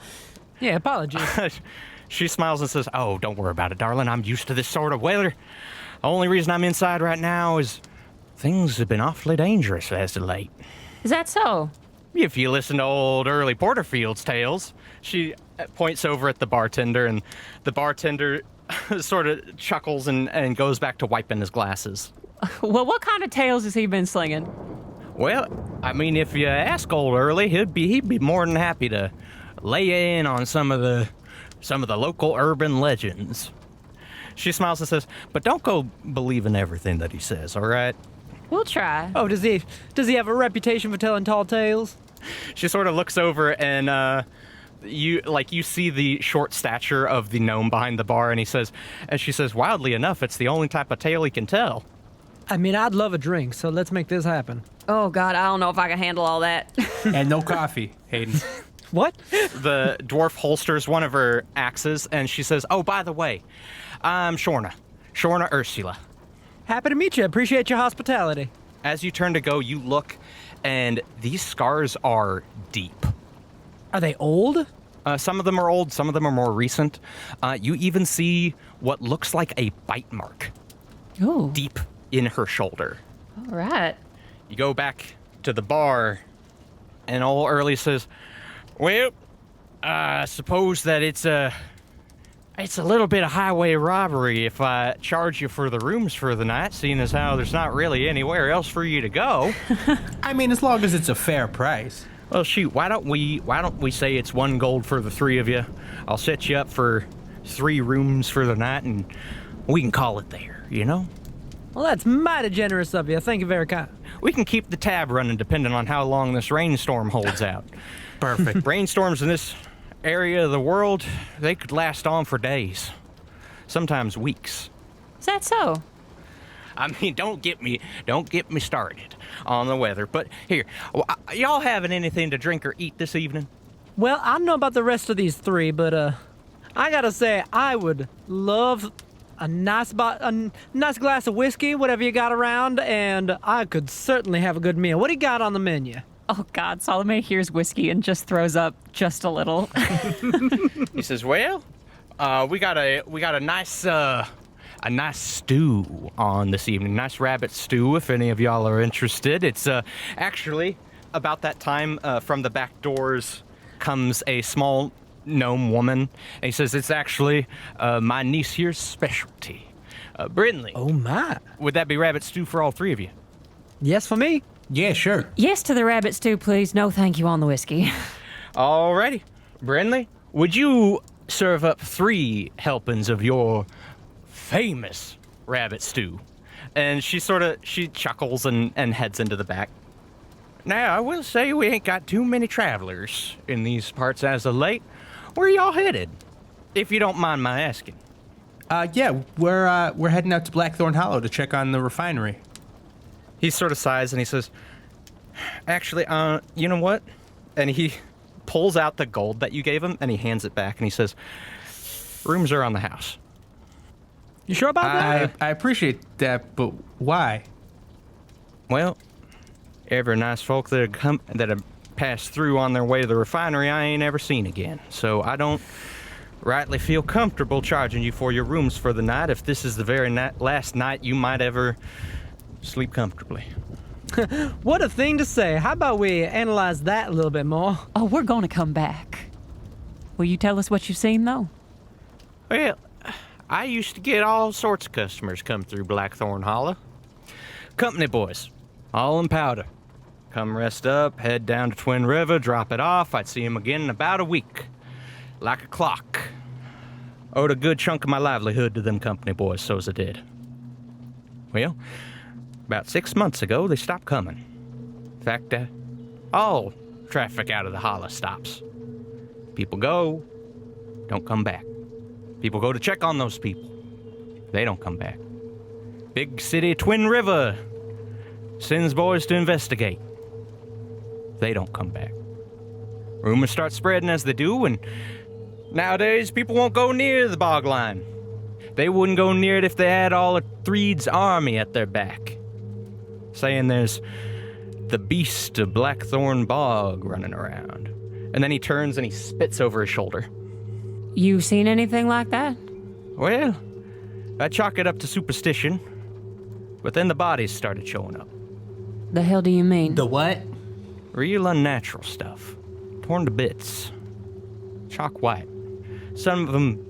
Yeah, apologies. She smiles and says, "Oh, don't worry about it, darling. I'm used to this sort of weather. The only reason I'm inside right now is things have been awfully dangerous as of late." Is that so? If you listen to old early Porterfield's tales. She points over at the bartender, and the bartender sort of chuckles and goes back to wiping his glasses. Well, what kind of tales has he been slinging? Well, I mean, if you ask old Early, he'd be more than happy to lay in on some of the local urban legends. She smiles and says, "But don't go believing everything that he says, all right?" We'll try. Oh, does he have a reputation for telling tall tales? She sort of looks over and you see the short stature of the gnome behind the bar, and she says, "Wildly enough, it's the only type of tale he can tell." I mean, I'd love a drink, so let's make this happen. Oh, God, I don't know if I can handle all that. And no coffee, Hayden. What? The dwarf holsters one of her axes, and she says, "Oh, by the way, I'm Shorna Ursula." Happy to meet you. Appreciate your hospitality. As you turn to go, you look, and these scars are deep. Are they old? Some of them are old, some of them are more recent. You even see what looks like a bite mark Ooh. deep in her shoulder. All right. You go back to the bar, and old Early says, "Well, I suppose that it's a little bit of highway robbery if I charge you for the rooms for the night, seeing as how there's not really anywhere else for you to go." I mean, as long as it's a fair price. Well, shoot, why don't we say it's 1 gold for the 3 of you? I'll set you up for 3 rooms for the night, and we can call it there, you know? Well, that's mighty generous of you. Thank you very kind. We can keep the tab running depending on how long this rainstorm holds out. Perfect. Rainstorms in this area of the world, they could last on for days, sometimes weeks. Is that so? I mean, don't get me started on the weather. But here, y'all having anything to drink or eat this evening? Well, I don't know about the rest of these 3, but I gotta say, I would love a nice glass of whiskey, whatever you got around, and I could certainly have a good meal. What do you got on the menu? Oh, God, Salome hears whiskey and just throws up just a little. He says, "Well, we got a nice stew on this evening. Nice rabbit stew, if any of y'all are interested. It's actually about that time from the back doors comes a small gnome woman, and he says, "It's actually my niece here's specialty. Brindley, Oh, my. would that be rabbit stew for all 3 of you?" Yes, for me. Yeah, sure. Yes to the rabbit stew, please. No, thank you on the whiskey. Alrighty. Brindley, would you serve up 3 helpings of your famous rabbit stew? And she chuckles and heads into the back. Now, I will say we ain't got too many travelers in these parts as of late. Where y'all headed, if you don't mind my asking? Yeah, we're heading out to Blackthorn Hollow to check on the refinery. He sort of sighs and he says, "Actually, you know what?" And he pulls out the gold that you gave him and he hands it back and he says, "Rooms are on the house." You sure about that? I appreciate that, but why? Well, every nice folk that have passed through on their way to the refinery, I ain't ever seen again. So I don't rightly feel comfortable charging you for your rooms for the night if this is the very last night you might ever sleep comfortably. What a thing to say. How about we analyze that a little bit more? Oh, we're going to come back. Will you tell us what you've seen, though? Well, I used to get all sorts of customers come through Blackthorn Hollow. Company boys, all in powder. Come rest up, head down to Twin River, drop it off. I'd see 'em again in about a week. Like a clock. Owed a good chunk of my livelihood to them company boys, so's I did. Well, about 6 months ago, they stopped coming. In fact, all traffic out of the hollow stops. People go, don't come back. People go to check on those people. They don't come back. Big city Twin River sends boys to investigate. They don't come back. Rumors start spreading as they do, and nowadays people won't go near the bog line. They wouldn't go near it if they had all of Threed's army at their back. Saying there's the beast of Blackthorn Bog running around. And then he turns and he spits over his shoulder. You seen anything like that? Well, I chalk it up to superstition, but then the bodies started showing up. The hell do you mean? The what? Real unnatural stuff. Torn to bits. Chalk white. Some of them,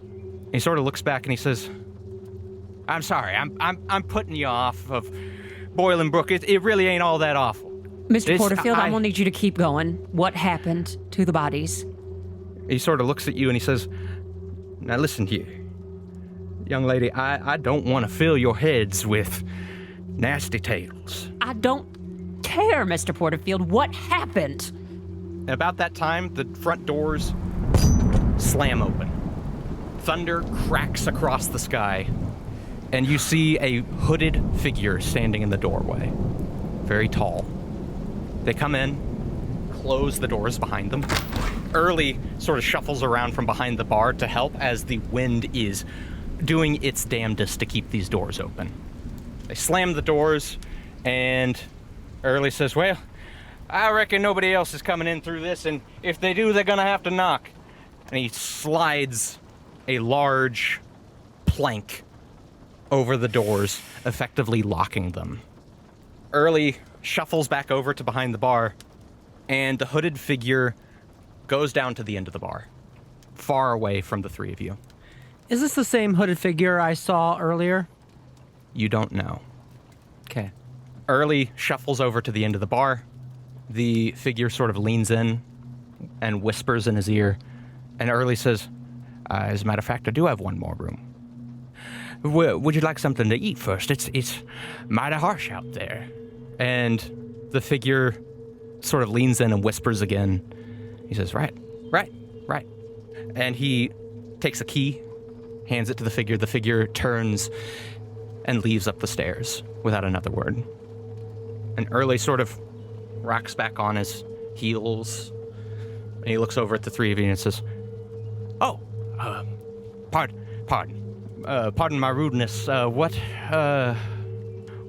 he sort of looks back and he says, I'm sorry. I'm putting you off of Boiling-Brook. It really ain't all that awful. Mr. Porterfield, I will need you to keep going. What happened to the bodies? He sort of looks at you and he says, now listen here. Young lady, I don't want to fill your heads with nasty tales. I don't care, Mr. Porterfield. What happened? About that time, the front doors slam open. Thunder cracks across the sky, and you see a hooded figure standing in the doorway. Very tall. They come in, close the doors behind them. Early sort of shuffles around from behind the bar to help as the wind is doing its damnedest to keep these doors open. They slam the doors, and Early says, well, I reckon nobody else is coming in through this, and if they do, they're gonna have to knock. And he slides a large plank over the doors, effectively locking them. Early shuffles back over to behind the bar, and the hooded figure goes down to the end of the bar, far away from the three of you. Is this the same hooded figure I saw earlier? You don't know. Okay. Early shuffles over to the end of the bar. The figure sort of leans in and whispers in his ear, and Early says, as a matter of fact, I do have one more room. Would you like something to eat first? It's mighty harsh out there. And the figure sort of leans in and whispers again. He says, right. And he takes a key, hands it to the figure. The figure turns and leaves up the stairs without another word. And Early sort of rocks back on his heels, and he looks over at the three of you and says, oh, pardon my rudeness. What are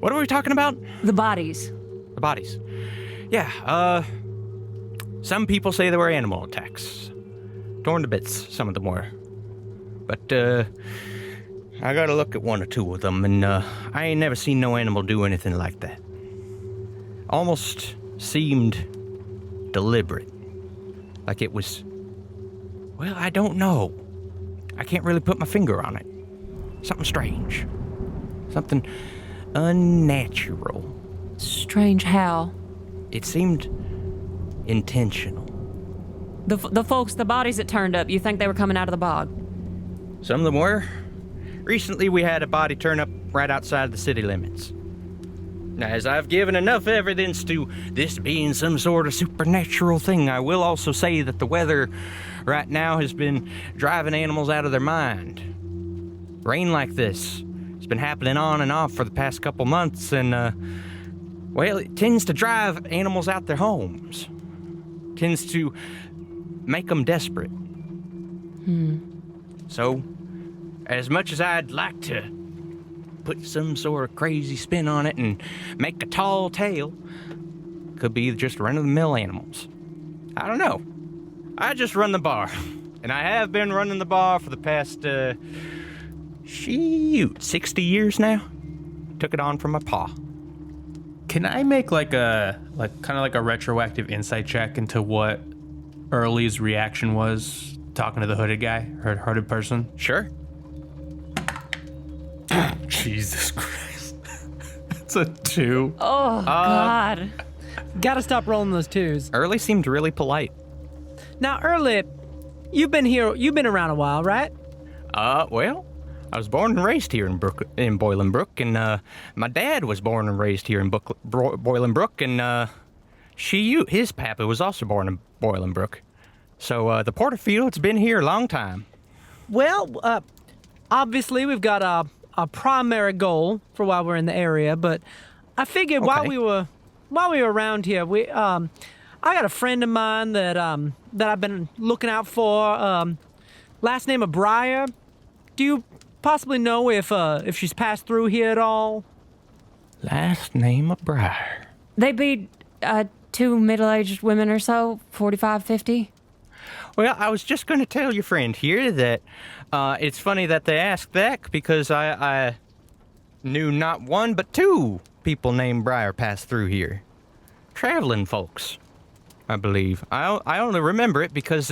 we talking about? The bodies. The bodies. Yeah, some people say they were animal attacks. Torn to bits, some of them were. But, I gotta look at one or two of them, and, I ain't never seen no animal do anything like that. Almost seemed deliberate. Like it was, well, I don't know. I can't really put my finger on it. Something strange. Something unnatural. Strange how? It seemed intentional. The folks, the bodies that turned up, you think they were coming out of the bog? Some of them were. Recently, we had a body turn up right outside the city limits. Now, as I've given enough evidence to this being some sort of supernatural thing, I will also say that the weather right now has been driving animals out of their mind. Rain like this has been happening on and off for the past couple months, and, well, it tends to drive animals out their homes. Tends to make them desperate. So, as much as I'd like to put some sort of crazy spin on it and make a tall tale, could be just run-of-the-mill animals. I don't know. I just run the bar, and I have been running the bar for the past, 60 years now. Took it on from my pa. Can I make kind of a retroactive insight check into what Early's reaction was talking to the hooded guy, hooded person? Sure. Jesus Christ. It's a 2. Oh, God. Gotta stop rolling those twos. Early seemed really polite. Now, Early, you've been around a while, right? Well, I was born and raised here in Boiling-Brook, and my dad was born and raised here in Boiling-Brook, and his papa was also born in Boiling-Brook. So the Porterfield's been here a long time. Well, obviously we've got a primary goal for while we're in the area, but I figured while we were around here, I got a friend of mine that I've been looking out for. Last name of Briar. Do you possibly know if she's passed through here at all? Last name of Briar. They be 2 middle-aged women or so, 45, 50. Well, I was just going to tell your friend here that it's funny that they asked that, because I knew not one but 2 people named Briar passed through here. Traveling folks, I believe. I only remember it because,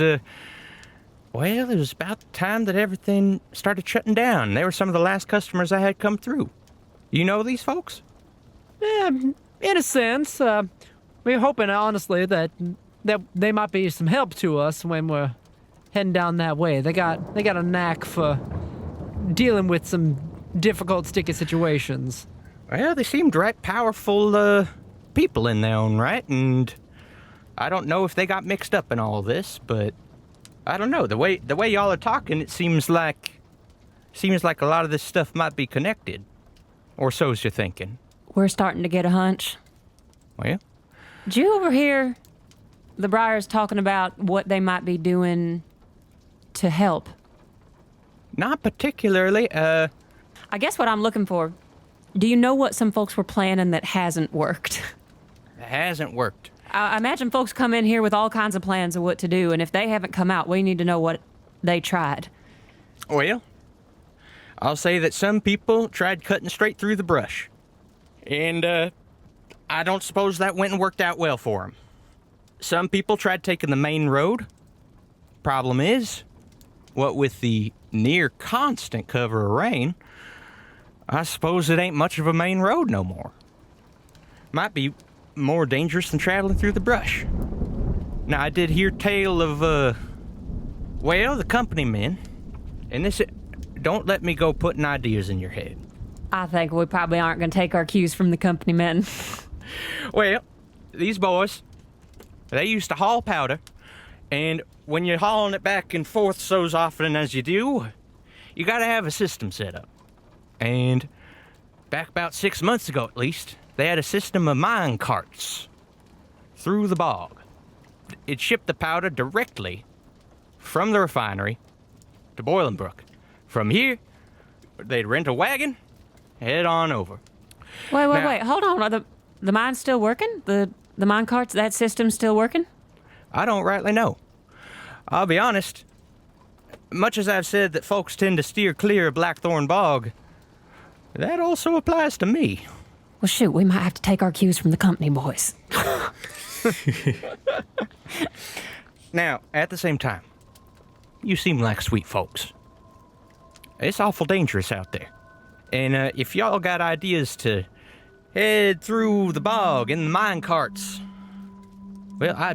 Well, it was about the time that everything started shutting down. They were some of the last customers I had come through. You know these folks? Yeah, in a sense. We're hoping, honestly, that they might be some help to us when we're heading down that way. They got a knack for dealing with some difficult, sticky situations. Well, they seemed right powerful people in their own right, and I don't know if they got mixed up in all this, but I don't know. The way y'all are talking, it seems like a lot of this stuff might be connected. Or so's you're thinking. We're starting to get a hunch. Well? Did you overhear the Briars talking about what they might be doing to help? Not particularly. I guess what I'm looking for, do you know what some folks were planning that hasn't worked? It hasn't worked. I imagine folks come in here with all kinds of plans of what to do, and if they haven't come out, we need to know what they tried. Well, I'll say that some people tried cutting straight through the brush. And, I don't suppose that went and worked out well for them. Some people tried taking the main road. Problem is, what with the near constant cover of rain, I suppose it ain't much of a main road no more. Might be more dangerous than traveling through the brush. Now, I did hear tale of, the company men. And this, don't let me go putting ideas in your head. I think we probably aren't going to take our cues from the company men. Well, these boys, they used to haul powder, and when you're hauling it back and forth so often as you do, you gotta have a system set up. And back about 6 months ago at least, they had a system of mine carts through the bog. It shipped the powder directly from the refinery to Boilingbrook. From here, they'd rent a wagon, head on over. Wait, hold on. Are the mine's still working? The mine carts, that system's still working? I don't rightly know. I'll be honest, much as I've said that folks tend to steer clear of Blackthorn Bog, that also applies to me. Well, shoot, we might have to take our cues from the company boys. Now, at the same time, you seem like sweet folks. It's awful dangerous out there. And if y'all got ideas to head through the bog in the mine carts, well,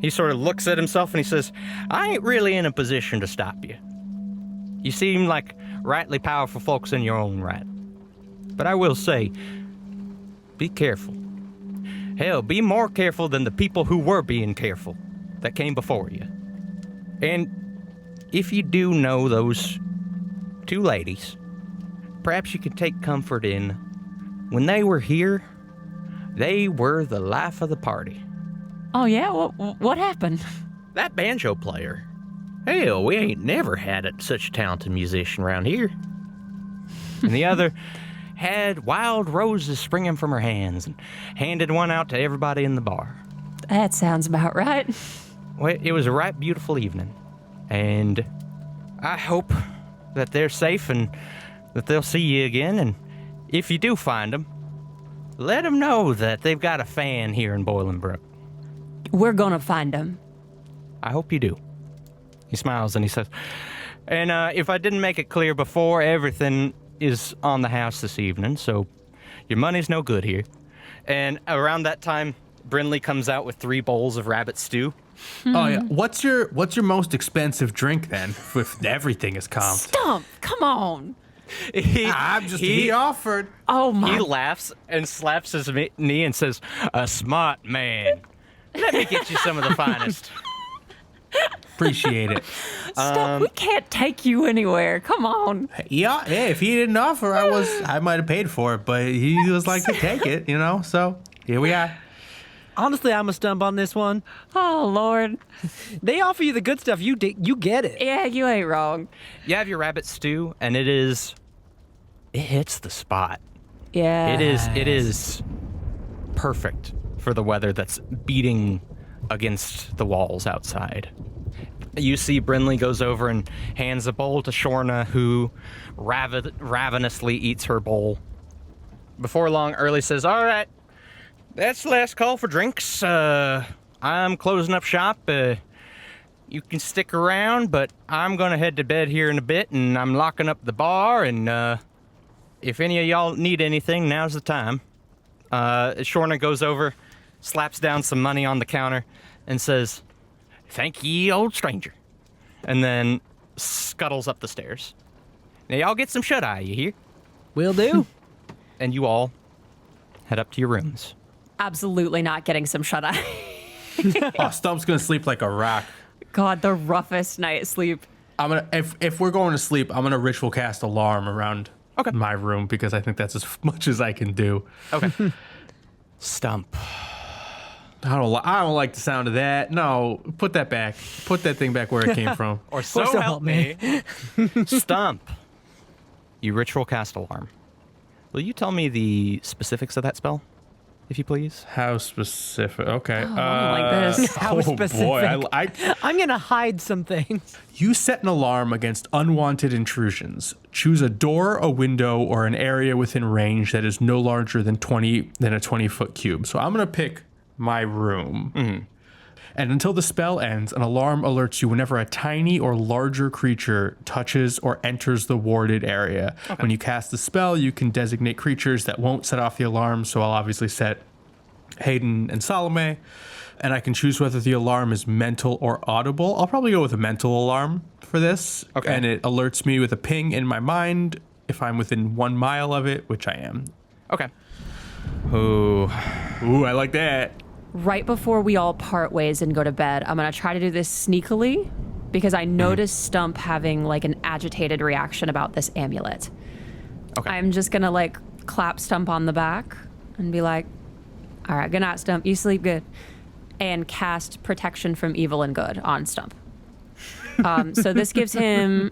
he sort of looks at himself and he says, I ain't really in a position to stop you. You seem like rightly powerful folks in your own right. But I will say, be careful. Hell, be more careful than the people who were being careful that came before you. And if you do know those two ladies, perhaps you could take comfort in when they were here, they were the life of the party. Oh, yeah? What happened? That banjo player. Hell, we ain't never had such a talented musician around here. And the other had wild roses springing from her hands and handed one out to everybody in the bar. That sounds about right. Well, it was a right beautiful evening. And I hope that they're safe and that they'll see you again. And if you do find them, let them know that they've got a fan here in Boilingbrook. We're gonna find them. I hope you do. He smiles and he says, and if I didn't make it clear before, everything is on the house this evening, so your money's no good here. And around that time, Brinley comes out with 3 bowls of rabbit stew. Oh yeah. What's your most expensive drink then? If everything is comped. Stuhmp, come on. He offered. Oh my. He laughs and slaps his knee and says, a smart man. Let me get you some of the finest. Appreciate it. Stuhmp, we can't take you anywhere. Come on. Yeah, if he didn't offer, I might have paid for it, but he was like to take it, so here we are. Honestly, I'm a Stuhmp on this one. Oh, Lord. They offer you the good stuff. You get it. Yeah, you ain't wrong. You have your rabbit stew, and it hits the spot. Yeah. It is perfect for the weather that's beating against the walls outside. You see Brinley goes over and hands a bowl to Shorna, who ravenously eats her bowl. Before long, Early says, all right, that's the last call for drinks. I'm closing up shop. you can stick around, but I'm going to head to bed here in a bit, and I'm locking up the bar, and if any of y'all need anything, now's the time. Shorna goes over, slaps down some money on the counter, and says, "Thank ye, old stranger," and then scuttles up the stairs. Now, y'all get some shut-eye, you hear? Will do. And you all head up to your rooms. Absolutely not getting some shut-eye. Stump's gonna sleep like a rock. God, the roughest night sleep. I'm gonna if we're going to sleep, I'm gonna ritual cast alarm around my room because I think that's as much as I can do. Okay. Stuhmp. I don't like the sound of that. No, put that back. Put that thing back where it came from. Or so help me. Stuhmp. You ritual cast alarm. Will you tell me the specifics of that spell, if you please? How specific? Okay. I don't like this. How specific. Boy, I'm going to hide some things. You set an alarm against unwanted intrusions. Choose a door, a window, or an area within range that is no larger than a 20-foot cube. So I'm going to pick my room. Mm-hmm. And until the spell ends, an alarm alerts you whenever a tiny or larger creature touches or enters the warded area. Okay. When you cast the spell, you can designate creatures that won't set off the alarm. So I'll obviously set Hayden and Salome. And I can choose whether the alarm is mental or audible. I'll probably go with a mental alarm for this. Okay. And it alerts me with a ping in my mind if I'm within 1 mile of it, which I am. Okay. Ooh, I like that. Right before we all part ways and go to bed, I'm going to try to do this sneakily because I noticed Stuhmp having like an agitated reaction about this amulet. Okay. I'm just going to like clap Stuhmp on the back and be like, "All right, good night, Stuhmp. You sleep good." And cast protection from evil and good on Stuhmp. So this gives him...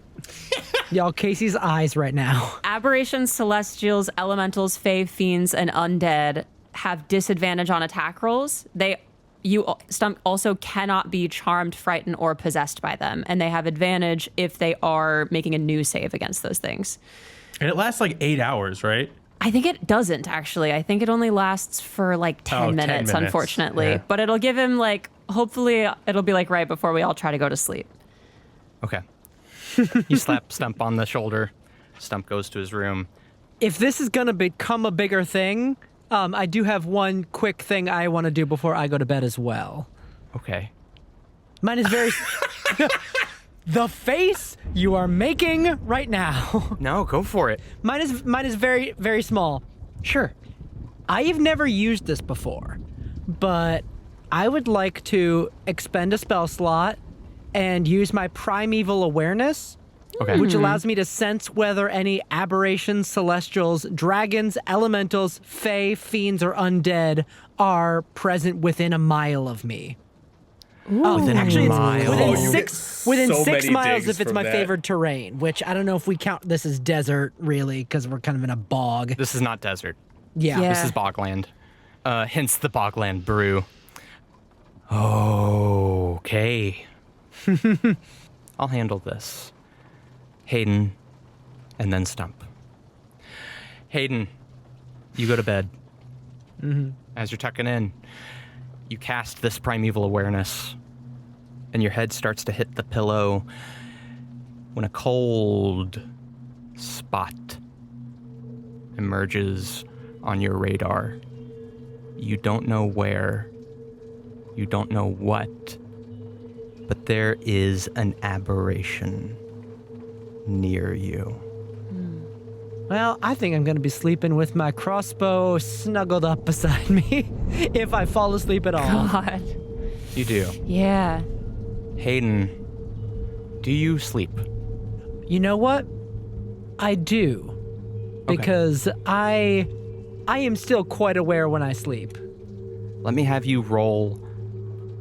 Y'all, Casey's eyes right now. Aberrations, celestials, elementals, fae, fiends, and undead have disadvantage on attack rolls. Stuhmp also cannot be charmed, frightened, or possessed by them, and they have advantage if they are making a new save against those things. And it lasts like 8 hours, right? I think it doesn't, actually. I think it only lasts for like 10 minutes, unfortunately. Yeah. But it'll give him like, hopefully it'll be like right before we all try to go to sleep. Okay. You slap Stuhmp on the shoulder. Stuhmp goes to his room. If this is going to become a bigger thing... I do have one quick thing I want to do before I go to bed as well. Okay. Mine is very... The face you are making right now. No, go for it. Mine is very, very small. Sure. I have never used this before, but I would like to expend a spell slot and use my primeval awareness. Okay. Which allows me to sense whether any aberrations, celestials, dragons, elementals, fae, fiends, or undead are present within a mile of me. Within a mile. Within 6 miles if it's my favored terrain, which I don't know if we count this as desert, really, because we're kind of in a bog. This is not desert. Yeah. This is bogland. Hence the bogland brew. Okay. I'll handle this. Hayden, and then Stuhmp. Hayden, you go to bed. Mm-hmm. As you're tucking in, you cast this primeval awareness, and your head starts to hit the pillow when a cold spot emerges on your radar. You don't know where, you don't know what, but there is an aberration near you. Well, I think I'm going to be sleeping with my crossbow snuggled up beside me if I fall asleep at all. God. You do. Yeah. Hayden, do you sleep? You know what? I do. Because I am still quite aware when I sleep. Let me have you roll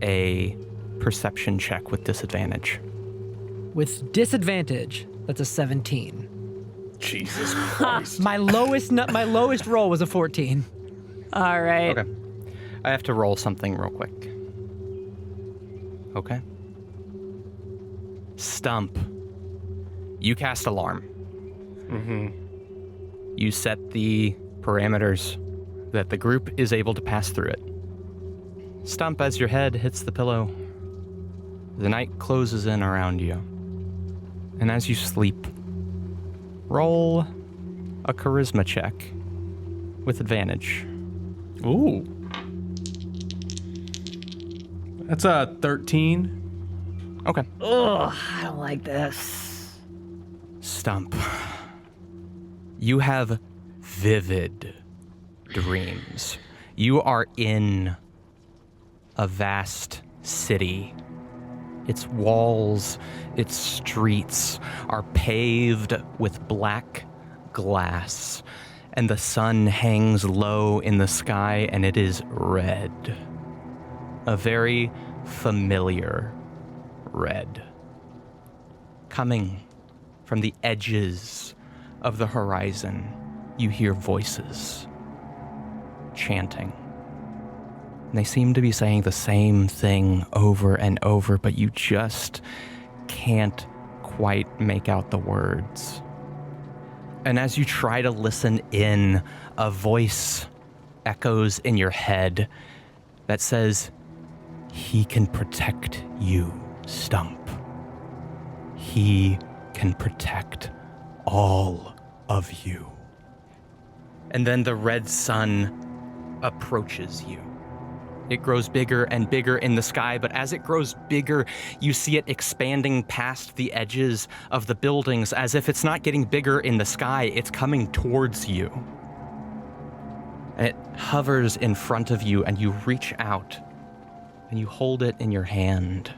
a perception check with disadvantage. With disadvantage, that's a 17. Jesus Christ. My lowest roll was a 14. All right. Okay. I have to roll something real quick. Okay. Stuhmp. You cast alarm. Mm-hmm. You set the parameters that the group is able to pass through it. Stuhmp, as your head hits the pillow, The night closes in around you. And as you sleep, roll a charisma check with advantage. Ooh. That's a 13. Okay. Ugh, I don't like this. Stuhmp. You have vivid dreams. You are in a vast city. Its walls, its streets are paved with black glass, and the sun hangs low in the sky, and it is red. A very familiar red. Coming from the edges of the horizon, you hear voices chanting. And they seem to be saying the same thing over and over, but you just can't quite make out the words. And as you try to listen in, a voice echoes in your head that says, "He can protect you, Stuhmp. He can protect all of you." And then the red sun approaches you. It grows bigger and bigger in the sky, but as it grows bigger, you see it expanding past the edges of the buildings as if it's not getting bigger in the sky, it's coming towards you. And it hovers in front of you, and you reach out and you hold it in your hand.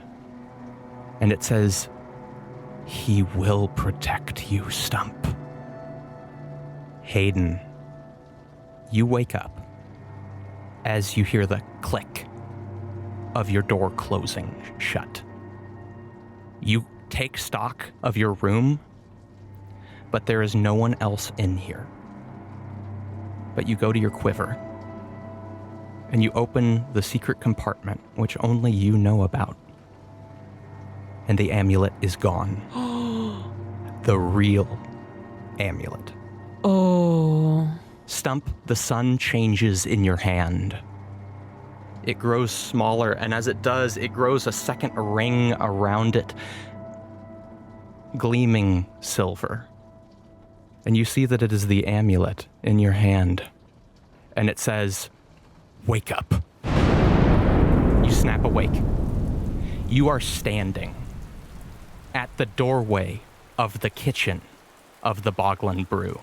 And it says, "He will protect you, Stuhmp." Hayden, you wake up as you hear the click of your door closing shut. You take stock of your room, but there is no one else in here. But you go to your quiver, and you open the secret compartment, which only you know about. And the amulet is gone. The real amulet. Oh. Stuhmp, the sun changes in your hand. It grows smaller, and as it does, it grows a second ring around it, gleaming silver. And you see that it is the amulet in your hand. And it says, "Wake up." You snap awake. You are standing at the doorway of the kitchen of the Badlands Brew.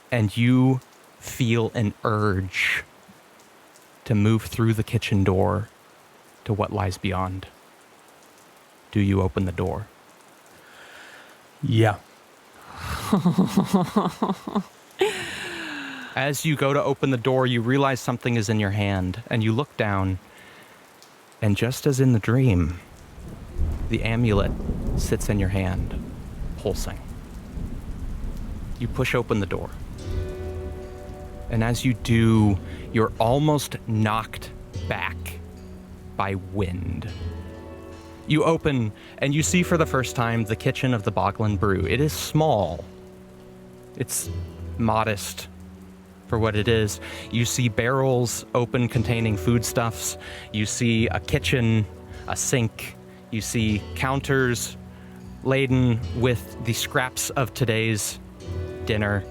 And you feel an urge to move through the kitchen door to what lies beyond. Do you open the door? Yeah. As you go to open the door, you realize something is in your hand, and you look down, and just as in the dream, the amulet sits in your hand, pulsing. You push open the door. And as you do, you're almost knocked back by wind. You open, and you see for the first time the kitchen of the Badlands Brew. It is small. It's modest for what it is. You see barrels open containing foodstuffs. You see a kitchen, a sink. You see counters laden with the scraps of today's dinner.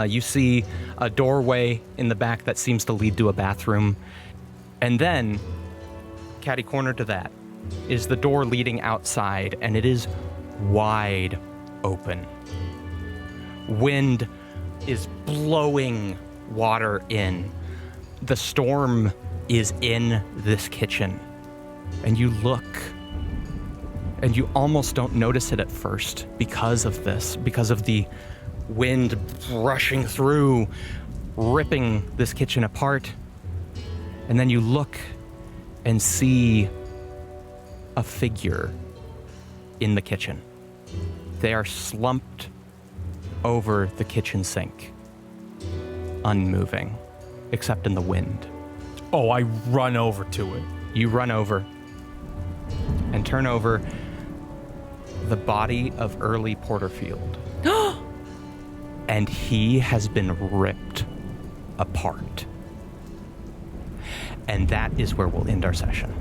You see a doorway in the back that seems to lead to a bathroom. And then, catty-corner to that, is the door leading outside, and it is wide open. Wind is blowing water in. The storm is in this kitchen. And you look, and you almost don't notice it at first because of this, because of the wind rushing through, ripping this kitchen apart. And then you look and see a figure in the kitchen. They are slumped over the kitchen sink, unmoving, except in the wind. Oh, I run over to it. You run over and turn over the body of Early Porterfield. And he has been ripped apart. And that is where we'll end our session.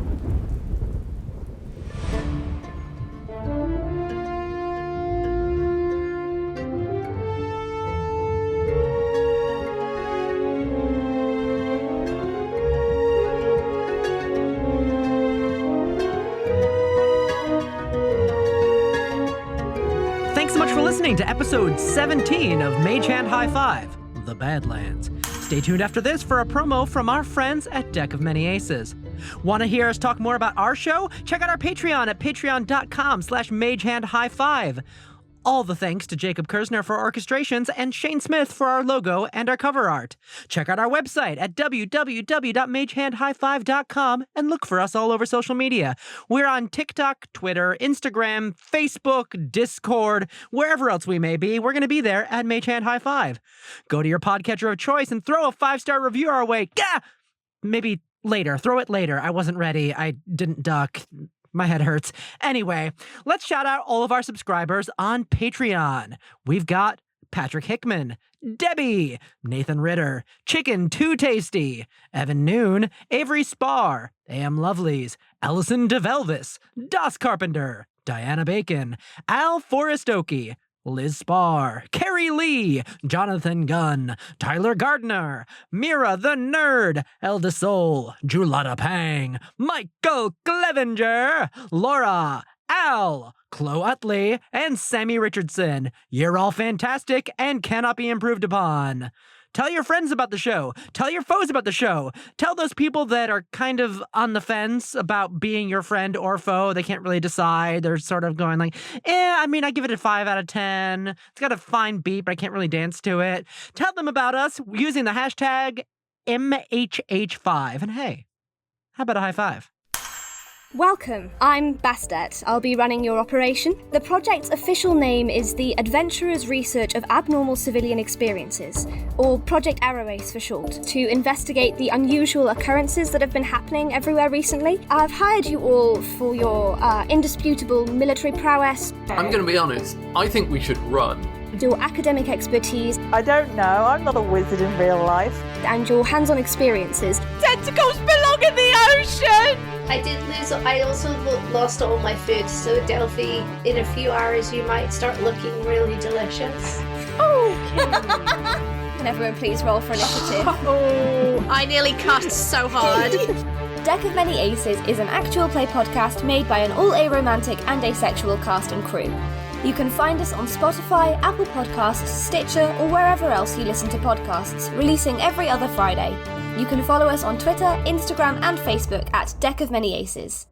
Thanks so much for listening to episode 17 of Mage Hand High Five, The Badlands. Stay tuned after this for a promo from our friends at Deck of Many Aces. Want to hear us talk more about our show? Check out our Patreon at patreon.com/magehandhighfive. All the thanks to Jacob Kersner for orchestrations and Shane Smith for our logo and our cover art. Check out our website at www.magehandhighfive.com and look for us all over social media. We're on TikTok, Twitter, Instagram, Facebook, Discord, wherever else we may be. We're going to be there at Mage Hand High Five. Go to your podcatcher of choice and throw a 5-star review our way. Gah! Maybe later. Throw it later. I wasn't ready. I didn't duck. My head hurts. Anyway, let's shout out all of our subscribers on Patreon. We've got Patrick Hickman, Debbie, Nathan Ritter, Chicken Too Tasty, Evan Noon, Avery Spar, A.M. Lovelies, Allison DeVelvis, Das Carpenter, Diana Bacon, Al Forrestoki, Liz Spar, Carrie Lee, Jonathan Gunn, Tyler Gardner, Mira the Nerd, Elda Soul, Julata Pang, Michael Clevenger, Laura, Al, Chloe Utley, and Sammy Richardson. You're all fantastic and cannot be improved upon. Tell your friends about the show. Tell your foes about the show. Tell those people that are kind of on the fence about being your friend or foe. They can't really decide. They're sort of going like, I give it a 5 out of 10. It's got a fine beat, but I can't really dance to it. Tell them about us using the hashtag MHH5. And hey, how about a high five? Welcome, I'm Bastet. I'll be running your operation. The project's official name is the Adventurers Research of Abnormal Civilian Experiences, or Project Arrowace for short, to investigate the unusual occurrences that have been happening everywhere recently. I've hired you all for your indisputable military prowess. I'm going to be honest, I think we should run. Your academic expertise. I don't know, I'm not a wizard in real life. And your hands-on experiences. Tentacles belong in the ocean! I also lost all my food, so Delphi, in a few hours you might start looking really delicious. Okay. Can everyone please roll for initiative? Oh, I nearly cussed so hard. Deck of Many Aces is an actual play podcast made by an all-aromantic and asexual cast and crew. You can find us on Spotify, Apple Podcasts, Stitcher, or wherever else you listen to podcasts, releasing every other Friday. You can follow us on Twitter, Instagram, and Facebook at Deck of Many Aces.